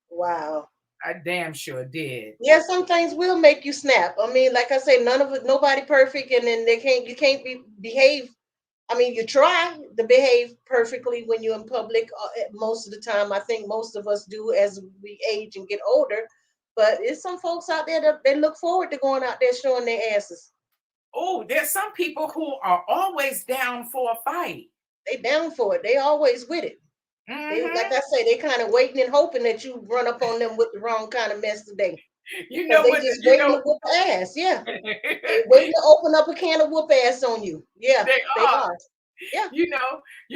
Wow. I damn sure did. Yeah, some things will make you snap. I mean, like I say, none of it, nobody perfect, and then you can't behave. I mean, you try to behave perfectly when you're in public. Most of the time, I think most of us do as we age and get older. But it's some folks out there that they look forward to going out there showing their asses. Oh, there's some people who are always down for a fight. They down for it. They always with it. They, like Hmm. I say, they kind of waiting and hoping that you run up on them with the wrong kind of mess today. You Because know they what? just waiting to whoop ass. Yeah. They waiting to open up a can of whoop ass on you. Yeah, They they are. are. Yeah. You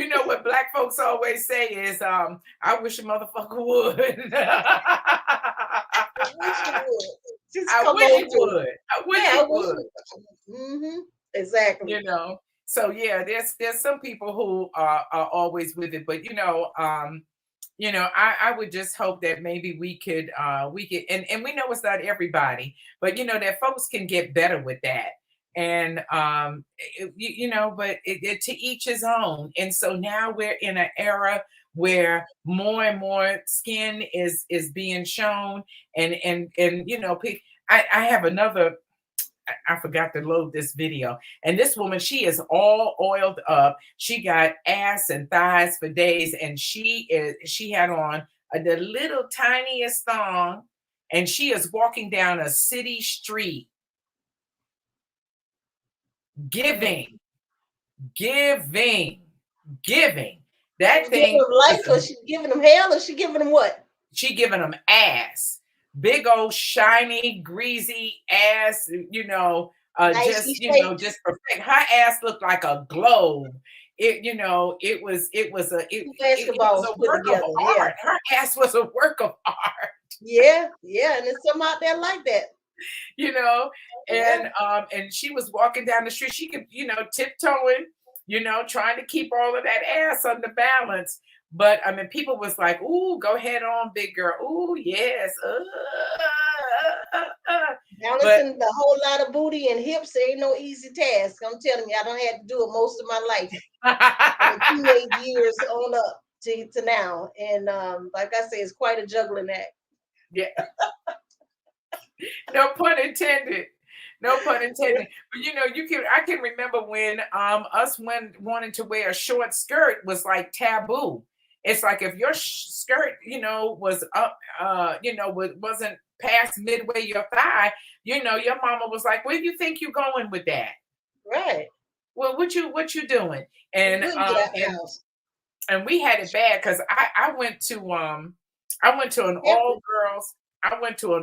know what black folks always say is, I wish a motherfucker would. I wish it would. Just I come wish on it through. would. I wish Yeah, I it wish would. it. Mm-hmm. Exactly. you know so yeah, there's some people who are always with it, but I would just hope that maybe we could, and we know it's not everybody, but that folks can get better with that. And but to each his own. And so now we're in an era where more and more skin is being shown. And I have another. I forgot to load this video. And this woman, she is all oiled up. She got ass and thighs for days, and she had on the little tiniest thong, and she is walking down a city street Mm. giving, giving, giving. That She's giving thing them is life, or she's giving them hell, or she giving them what? she giving them ass, big old shiny greasy ass, Nicely just shaped. just perfect. Her ass looked like a globe. It Two it was basketballs a put work of together. Yeah. art. Her ass was a work of art. Yeah. Yeah. And there's some out there like that. you know, Yeah. and she was walking down the street. She could, tiptoeing, trying to keep all of that ass under balance. But I mean, people was like, "Ooh, go head on, big girl. Ooh, yes." But Balancing the whole lot of booty and hips ain't no easy task. I'm telling you, I don't have to do it most of my life from the teenage years on up to now. And like I say, it's quite a juggling act. yeah, no pun intended. No pun intended. But I can remember when us when wanting to wear a short skirt was like taboo. It's like if your skirt, was up, wasn't past midway your thigh, your mama was like, "Where do you think you going with that? Right. Well, what you doing?" You And couldn't get out the house. we had it bad because I went to an Careful.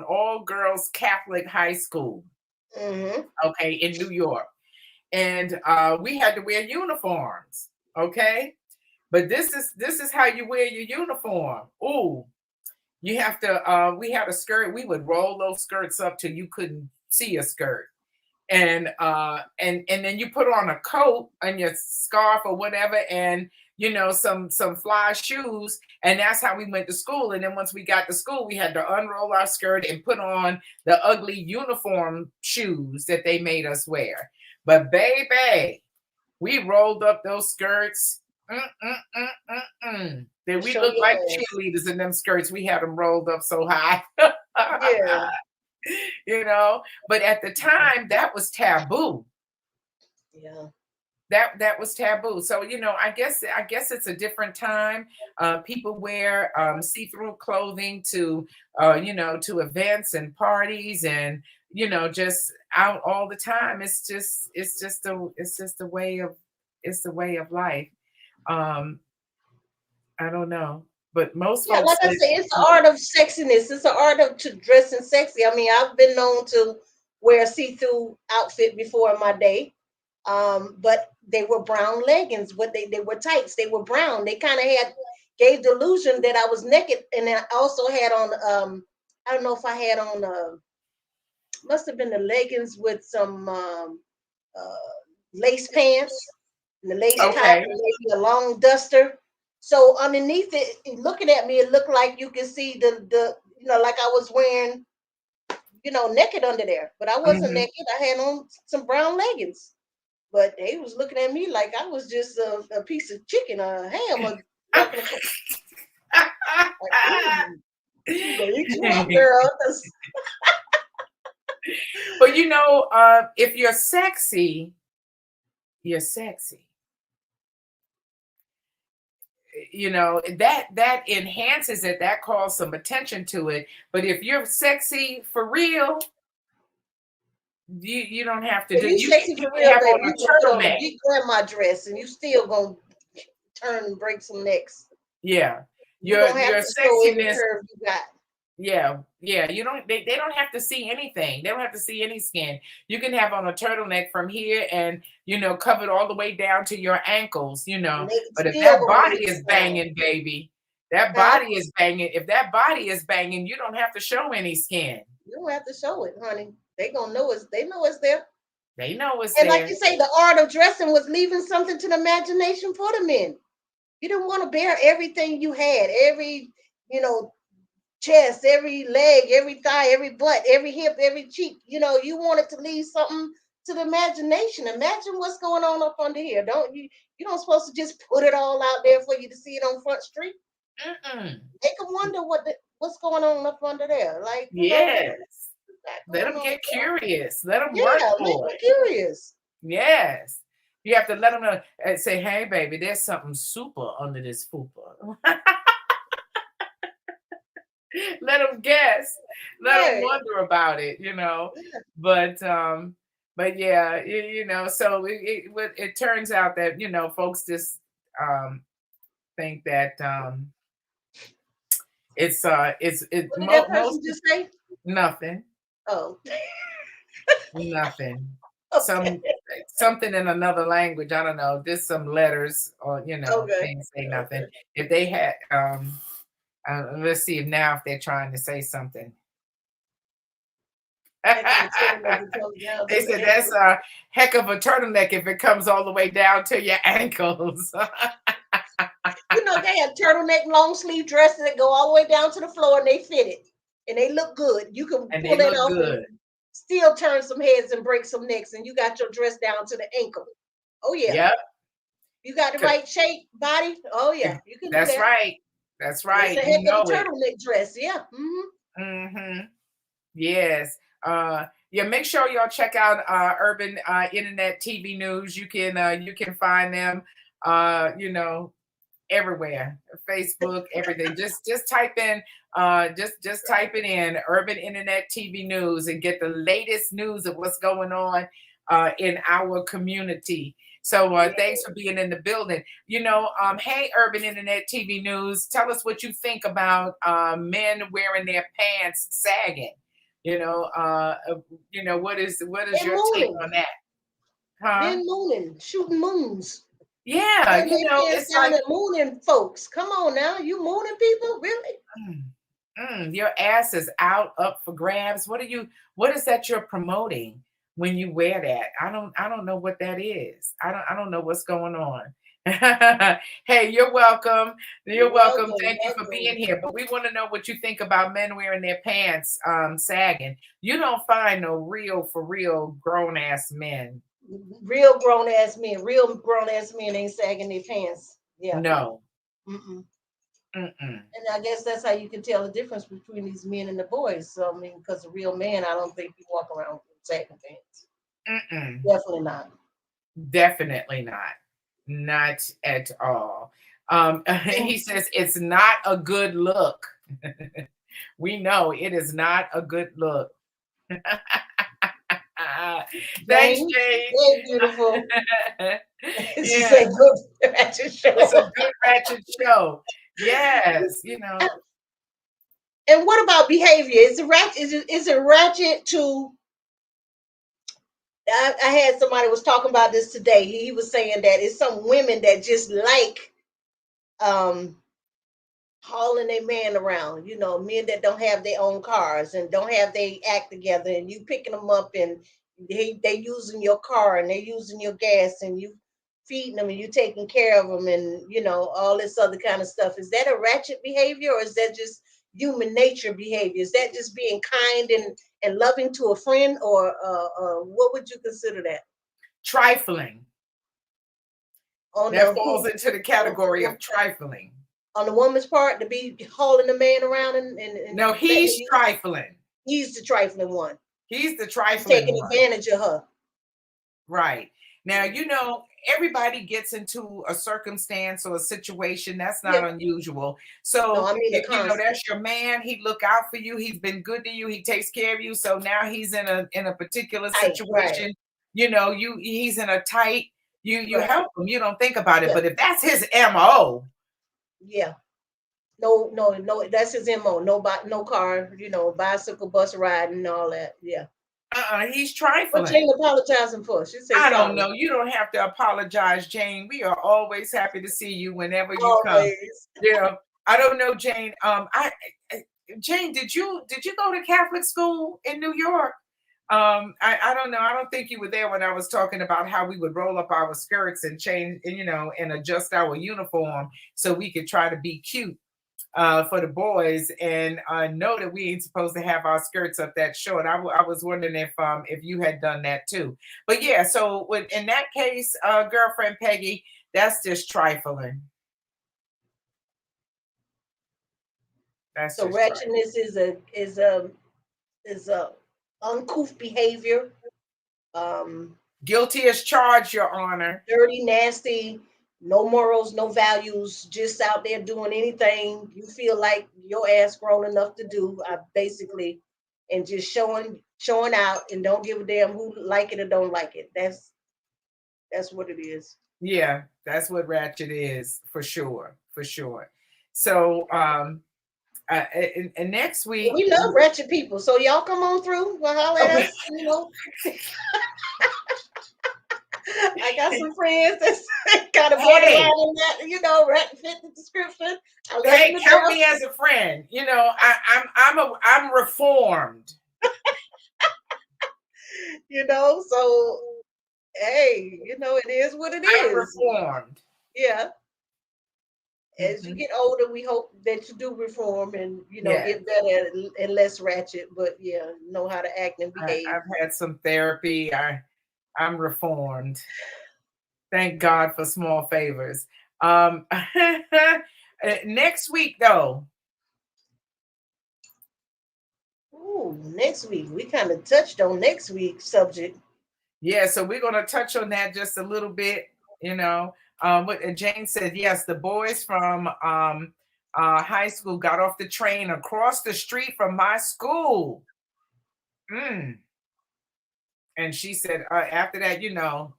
all girls Catholic high school, Mm-hmm. okay, in New York. And we had to wear uniforms, okay? But this is how you wear your uniform. Ooh, you have to we had a skirt, we would roll those skirts up till you couldn't see a skirt. And then you put on a coat and your scarf or whatever, and some fly shoes, and that's how we went to school. And then once we got to school, we had to unroll our skirt and put on the ugly uniform shoes that they made us wear. But baby, we rolled up those skirts. Then To we show looked your like ass. cheerleaders in them skirts. We had them rolled up so high. Yeah. But at the time that was taboo. Yeah. That was taboo. So I guess it's a different time. People wear see-through clothing to events and parties, and just out all the time. It's just the way of life. um I don't know, but most Yeah, folks like I say, say, it's the art of sexiness. It's the art of to dressing sexy. I mean, I've been known to wear a see-through outfit before in my day. But they were brown leggings. What they were tights. They were brown. They kind of had gave the illusion that I was naked, and I also had on I don't know if I had on must have been the leggings with some lace pants and the lace top okay. and maybe a long duster. So underneath it, looking at me, it looked like you could see the like I was wearing naked under there, but I wasn't Mhm. naked. I had on some brown leggings. But they was looking at me like I was just a piece of chicken, a ham, or walking across. Like, ooh, she gonna eat you up, girl. 'Cause But if you're sexy, you're sexy. That enhances it, that calls some attention to it. But if you're sexy for real, you don't have to if do, you sexy you for can real, have baby, on you a gonna put on a turtleneck. big grandma dress and you still gonna turn and break some necks. Yeah, You your don't have your to show every sexiness. curve you got. Yeah, they don't have to see anything. They don't have to see any skin. You can have on a turtleneck from here and covered all the way down to your ankles. And they But if still that gonna make body it is sound. banging, baby, that Huh? body is banging. If that body is banging, you don't have to show any skin. You don't have to show it, honey. They gonna know it's they know it's there. They know it's And like there. you say, the art of dressing was leaving something to the imagination for the men. You didn't want to bear everything you had, every, you know, chest, every leg, every thigh, every butt, every hip, every cheek. You wanted to leave something to the imagination. Imagine what's going on up under here. Don't you? You don't supposed to just put it all out there for you to see it on Front Street. Mm-mm. Make them wonder what's going on up under there. Like, Yes. what's that Let going them on? get curious. Let them work Yeah, make for them it. curious. Yes. You have to let them know and say, "Hey, baby, there's something super under this fupa." Let them guess. Let them Right. wonder about it. Yeah. But yeah, so it turns out that folks just think that What did that most person just say? nothing, Oh, nothing. some something in another language. I don't know, just some letters or Okay. they didn't say nothing. Okay. If they had let's see if now if they're trying to say something. Heck of a turtleneck that comes down They to the said that's ankle. a heck of a turtleneck if it comes all the way down to your ankles. They have turtleneck long sleeve dresses that go all the way down to the floor and they fit it. And they look good. You can And they pull that look off and good. still turn some heads and break some necks, and you got your dress down to the ankle. Oh yeah. Yep. You got the right shape, body. Oh yeah, you can do That's that. right. That's It's right. a You heck of a know it. turtleneck dress. Yeah. Mm-hmm. Hmm. Yes. Yeah, make sure y'all check out Urban Internet TV News. You can find them everywhere. Facebook, everything. Just type in just type it in Urban Internet TV News and get the latest news of what's going on in our community. So Yeah. thanks for being in the building. Hey, Urban Internet TV News, tell us what you think about men wearing their pants sagging. What is And your take mooning. on that? Huh? Men mooning, shooting moons. Yeah, Letting their pants it's down like and mooning folks. Come on now. You mooning people? Really? mm, your ass is out up for grabs. What is that you're promoting when you wear that? I don't know what that is. I don't know what's going on. Hey, you're welcome. You're welcome. Welcome, Thank you for being welcome. here. But we want to know what you think about men wearing their pants sagging. You don't find no real for real grown ass men. Real grown ass men. Real grown ass men ain't sagging their pants. Yeah. No. Mm-mm. Mm-mm. And I guess that's how you can tell the difference between these men and the boys. So I mean, because a real man, I don't think you walk around with sagging pants. Mm-mm. Definitely not. Definitely not. Not at all. And He says it's not a good look. We know it is not a good look. Thanks, Jane, Jane. hey, beautiful. She Yeah, said, "Good ratchet it's a show." good ratchet show. Yes, And what about behavior? Is it ratchet? Is it ratchet to? I had somebody was talking about this today. He was saying that it's some women that just like um hauling a man around, men that don't have their own cars and don't have their act together, and you picking them up and they using your car and they using your gas and you feeding them and you taking care of them and all this other kind of stuff. Is that a ratchet behavior, or is that just human nature behavior? Is that just being kind and loving to a friend, or what would you consider that trifling. on That the falls who into the category of trifling. on the woman's part to be hauling the man around and No, letting he's you? trifling. He's the trifling one. He's the He's trifling taking one. advantage of her. Right. Now, everybody gets into a circumstance or a situation that's not Yeah. unusual. No, So, I mean a constant. that's your man. He look out for you. He's been good to you. He takes care of you. So now he's in a particular Right, right, situation. He's in a tight. You right. help him. You don't think about it. Yeah, But if that's his MO, yeah. No, no, no. That's his MO. No car. Bicycle, bus ride, and all that. Yeah. he's What trifling. Jane apologizing for? She say I don't sorry. know. You don't have to apologize, Jane. We are always happy to see you whenever you come. Always. I don't know, Jane. Jane, did you go to Catholic school in New York? I don't know. I don't think you were there when I was talking about how we would roll up our skirts and change, and adjust our uniform so we could try to be cute for the boys, and know that we ain't supposed to have our skirts up that short. I was wondering if you had done that too. But yeah, so in that case, girlfriend Peggy, that's just trifling. That's So just trifling. wretchedness is a uncouth behavior. Um, Guilty as charged, Your Honor. Dirty, nasty, no morals, no values, just out there doing anything you feel like your ass grown enough to do, basically, and just showing out and don't give a damn who like it or don't like it. That's what it is. Yeah, that's what Ratchet is for sure, for sure. So, and next Well, week, we love wretched people, so y'all come on through. Well, holler at us. I got some friends that's kind of borderline Hey, in that, right, fit the description. I love them hey, to count death, me as a friend. I'm reformed. So hey, it is what it I'm is. reformed. Yeah. As you Hmm. get older, we hope that you do reform and Yes, get better and less ratchet. But yeah, know how to act and behave. I've had some therapy. I'm reformed. Thank God for small favors. Next week, though, Ooh, next week we kind of touched on next week's subject. yeah, so we're going to touch on that just a little bit. You know, what Jane said, yes, the boys from high school got off the train across the street from my school. Mm. And she said, after that,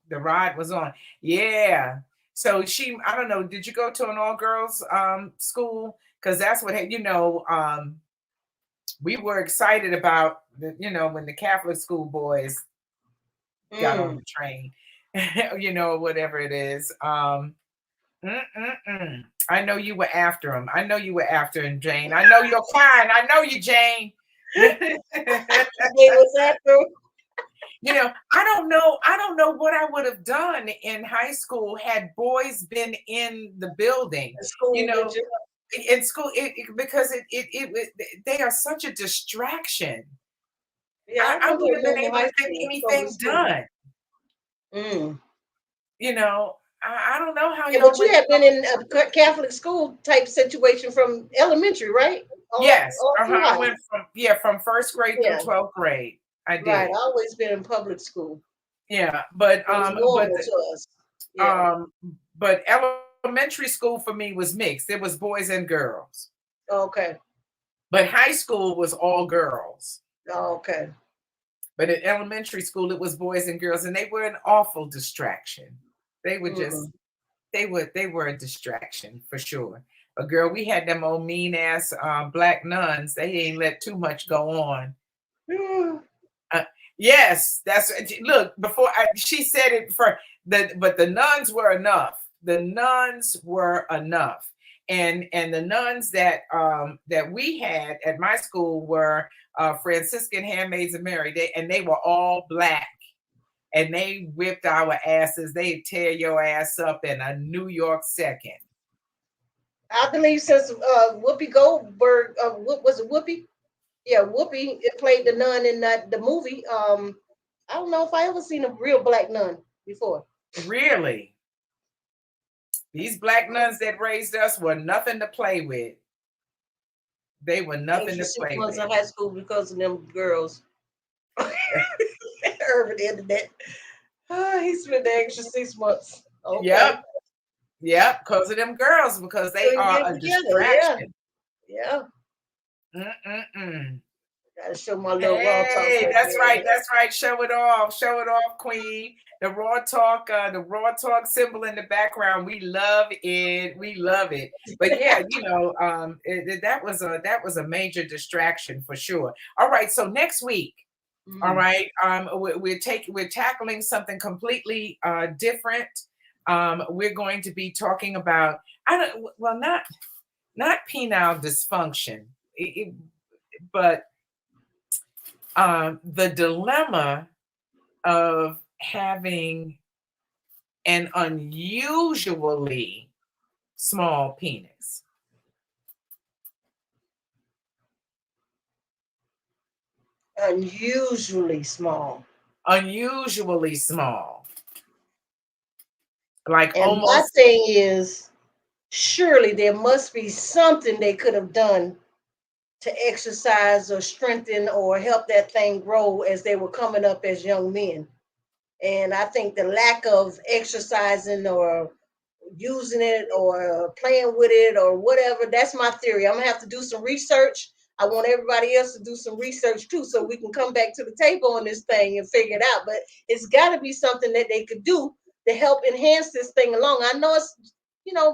the ride was on. Yeah. So I don't know, did you go to an all girls school? Because that's what, we were excited about, when the Catholic school boys got on Mm. the train, whatever it is. I know you were after him. I know you were after him, Jane. I know you're fine. I know you, Jane. They was after I don't know what I would have done in high school had boys been in the building. the You school with know, you. in school, because they are such a distraction. Yeah, I I went to a wouldn't have been normal able to high get school, public anything school. done. Mm. I don't know how Yeah, y'all but you went. had been in a Catholic school type situation from elementary, right? Yes, All through I life. went from first grade through Yeah, 12th grade. I right. did. I always been in public school. Yeah, but It was normal to us. Yeah. um but elementary school for me was mixed. It was boys and girls. Okay. But high school was all girls. Okay. But in elementary school it was boys and girls, and they were an awful distraction. They were just Mm. they were a distraction for sure. But girl, we had them old mean ass black nuns. They ain't let too much go on. Mm. Uh, yes, that's look. She said it for but the nuns were enough. The nuns were enough, and the nuns that we had at my school were Franciscan Handmaids of Mary. They were all black, and they whipped our asses. They tear your ass up in a New York second. I believe since Whoopi Goldberg, what was it, Whoopi? Yeah, Whoopi it played the nun in the movie. I don't know if I ever seen a real black nun before. Really, these black nuns that raised us were nothing to play with. They were nothing Extra to 6 play months with. in high school because of them girls. Urban internet. He spent the extra 6 months. Yep, Okay. yep, because of them girls, because they Couldn't are get a together. Yeah. distraction. Yeah. Mm-mm-mm. Gotta show my little raw talk Hey, right that's there. right, that's right. Show it off, Queen. The raw talk symbol in the background. We love it. We love it. But yeah, that was a major distraction for sure. All right, so next week. All Mm. right. We're tackling something completely different. We're going to be talking about I don't well not penile dysfunction, but the dilemma of having an unusually small penis. Unusually small. Unusually small, like And my almost thing is, surely there must be something they could have done to exercise or strengthen or help that thing grow as they were coming up as young men. And I think the lack of exercising or using it or playing with it or whatever, that's my theory. I'm gonna have to do some research. I want everybody else to do some research too, so we can come back to the table on this thing and figure it out. But it's got to be something that they could do to help enhance this thing along. I know it's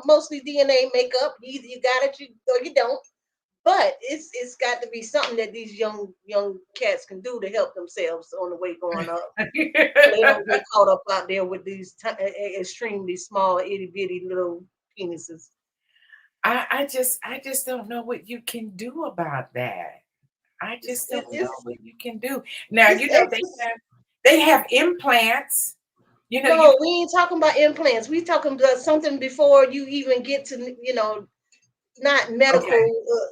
mostly DNA makeup. Either you got it or you don't. But it's got to be something that these young cats can do to help themselves on the way going up, so they don't get caught up out there with these extremely small itty bitty little penises. I just don't know what you can do about that. I It's just it, don't know it's what you can do. Now, it's they have implants. You no, we ain't talking about implants. We talking about something before you even get to not okay. medical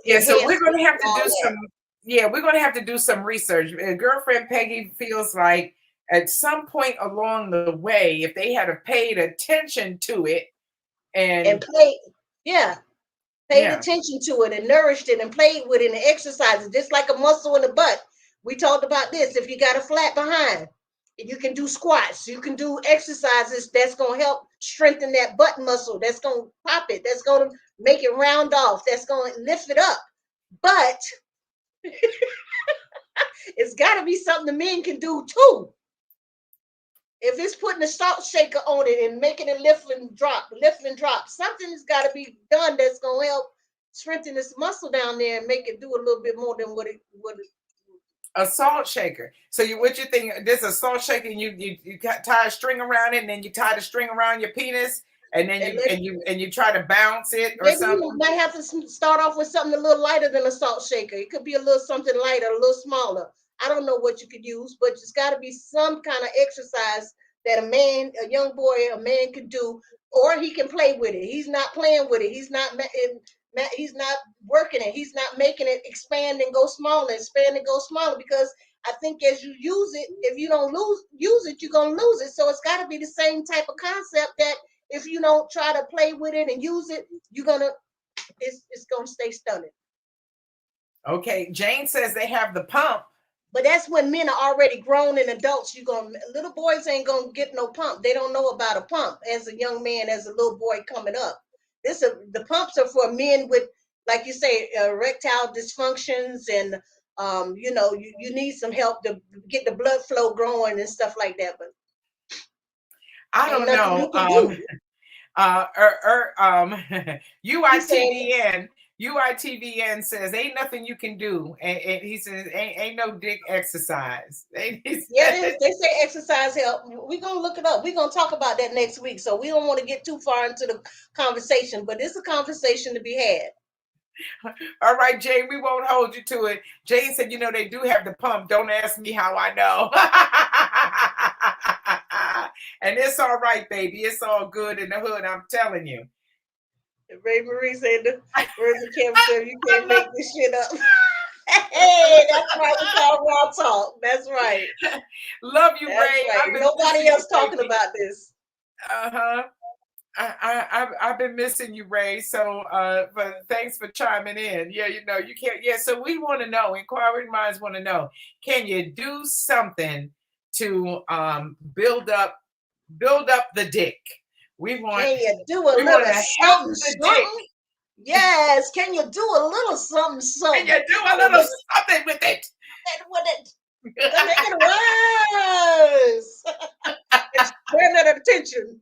Yeah, so we're going enhancements to have and to all do that. some yeah, we're going to have to do some research. Girlfriend Peggy feels like at some point along the way if they had have paid attention to it And and play, yeah, paid yeah. attention to it and nourished it and played with it and exercised it, just like a muscle in the butt. We talked about this. If you got a flat behind, you can do squats, you can do exercises that's going to help strengthen that butt muscle, that's going to pop it, that's going to make it round off, that's going to lift it up. But it's got to be something the men can do too. If it's putting a salt shaker on it and making it lift and drop, something's got to be done that's gonna help strengthen this muscle down there and make it do a little bit more than what it. A salt shaker. So what you think? There's a salt shaker, and you tie a string around it, and then you tie the string around your penis, and then And you try to bounce it or maybe you something. might have to start off with something a little lighter than a salt shaker. It could be a little something lighter, a little smaller. I don't know what you could use, but it's got to be some kind of exercise that a young boy, a man can do, or he can play with it. He's not playing with it. He's not working it. He's not making it expand and go smaller, expand and go smaller. Because I think as you use it, if you don't use it, you're gonna lose it. So it's got to be the same type of concept that if you don't try to play with it and use it, it's gonna stay stunted. Okay, Jane says they have the pump. But that's when men are already grown and adults. You gonna little boys ain't gonna get no pump. They don't know about a pump as a young man, as a little boy coming up. The pumps are for men with, like you say, erectile dysfunctions, and you need some help to get the blood flow growing and stuff like that. But I ain't don't nothing know. you can do. Uh, er, er, um, He's saying, UITVN says ain't nothing you can do, and he says ain't no dick exercise. He yeah, said, they say exercise help. We're gonna look it up. We're gonna talk about that next week. So we don't want to get too far into the conversation, but it's a conversation to be had. all right, Jane, we won't hold you to it. Jane said, they do have the pump. Don't ask me how I know. And it's all right, baby. It's all good in the hood. I'm telling you. Ray Marie said, Reverend Kim said, you I can't love make this shit up. Hey, that's right. We call raw talk. That's right. love you, That's Ray. right. I've been Nobody missing you, else talking baby. about this. Uh-huh. I've been missing you, Ray. So but thanks for chiming in. Yeah, you can't. Yeah, so we want to know. Inquiring minds want to know. Can you do something to build up the dick? We want Can you do a we want little to help something, the dick. something? Yes. Can you do a little something, Can something you do a little something with it? with it? To make it worse. It's turn that attention.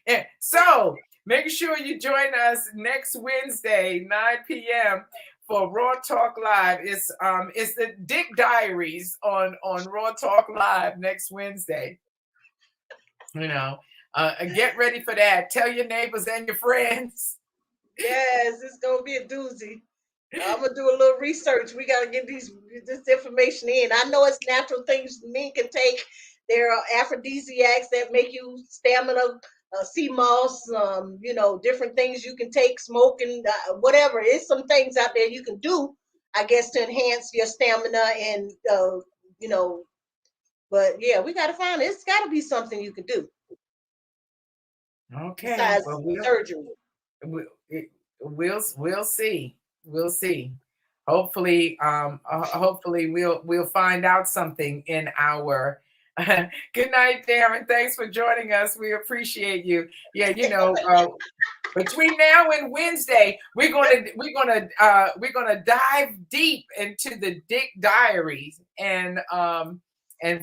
Yeah. So make sure you join us next Wednesday, 9 p.m. for Raw Talk Live. It's the Dick Diaries on Raw Talk Live next Wednesday. Get ready for that. Tell your neighbors and your friends. Yes, it's gonna be a doozy. I'm gonna do a little research. We gotta get this information in. I know it's natural things men can take. There are aphrodisiacs that make you stamina, sea moss, different things you can take, smoking, whatever. It's some things out there you can do, I guess, to enhance your stamina and you know. But yeah, we gotta find it. It's gotta be something you can do Okay. besides Well, surgery. we'll see. We'll see. Hopefully we'll find out something in our good night, Darren. Thanks for joining us. We appreciate you. Yeah, between now and Wednesday, we're gonna dive deep into the Dick Diaries and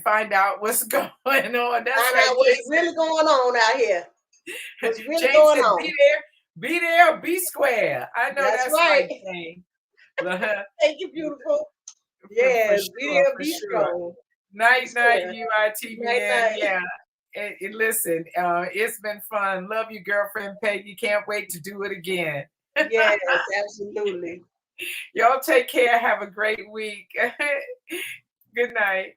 find out what's going on. That's Find right. out what's really going on out here. What's really Jane going said, on. Be there, be square. I know That's that's right. right, Jane. Uh-huh. Thank you, beautiful. For Yes, be sure, there, for be sure. strong. Be Night, night, square. Night, UITBN. night. Yeah. Listen, it's been fun. Love you, girlfriend Peggy. Can't wait to do it again. Yes, absolutely. Y'all take care. Have a great week. Good night.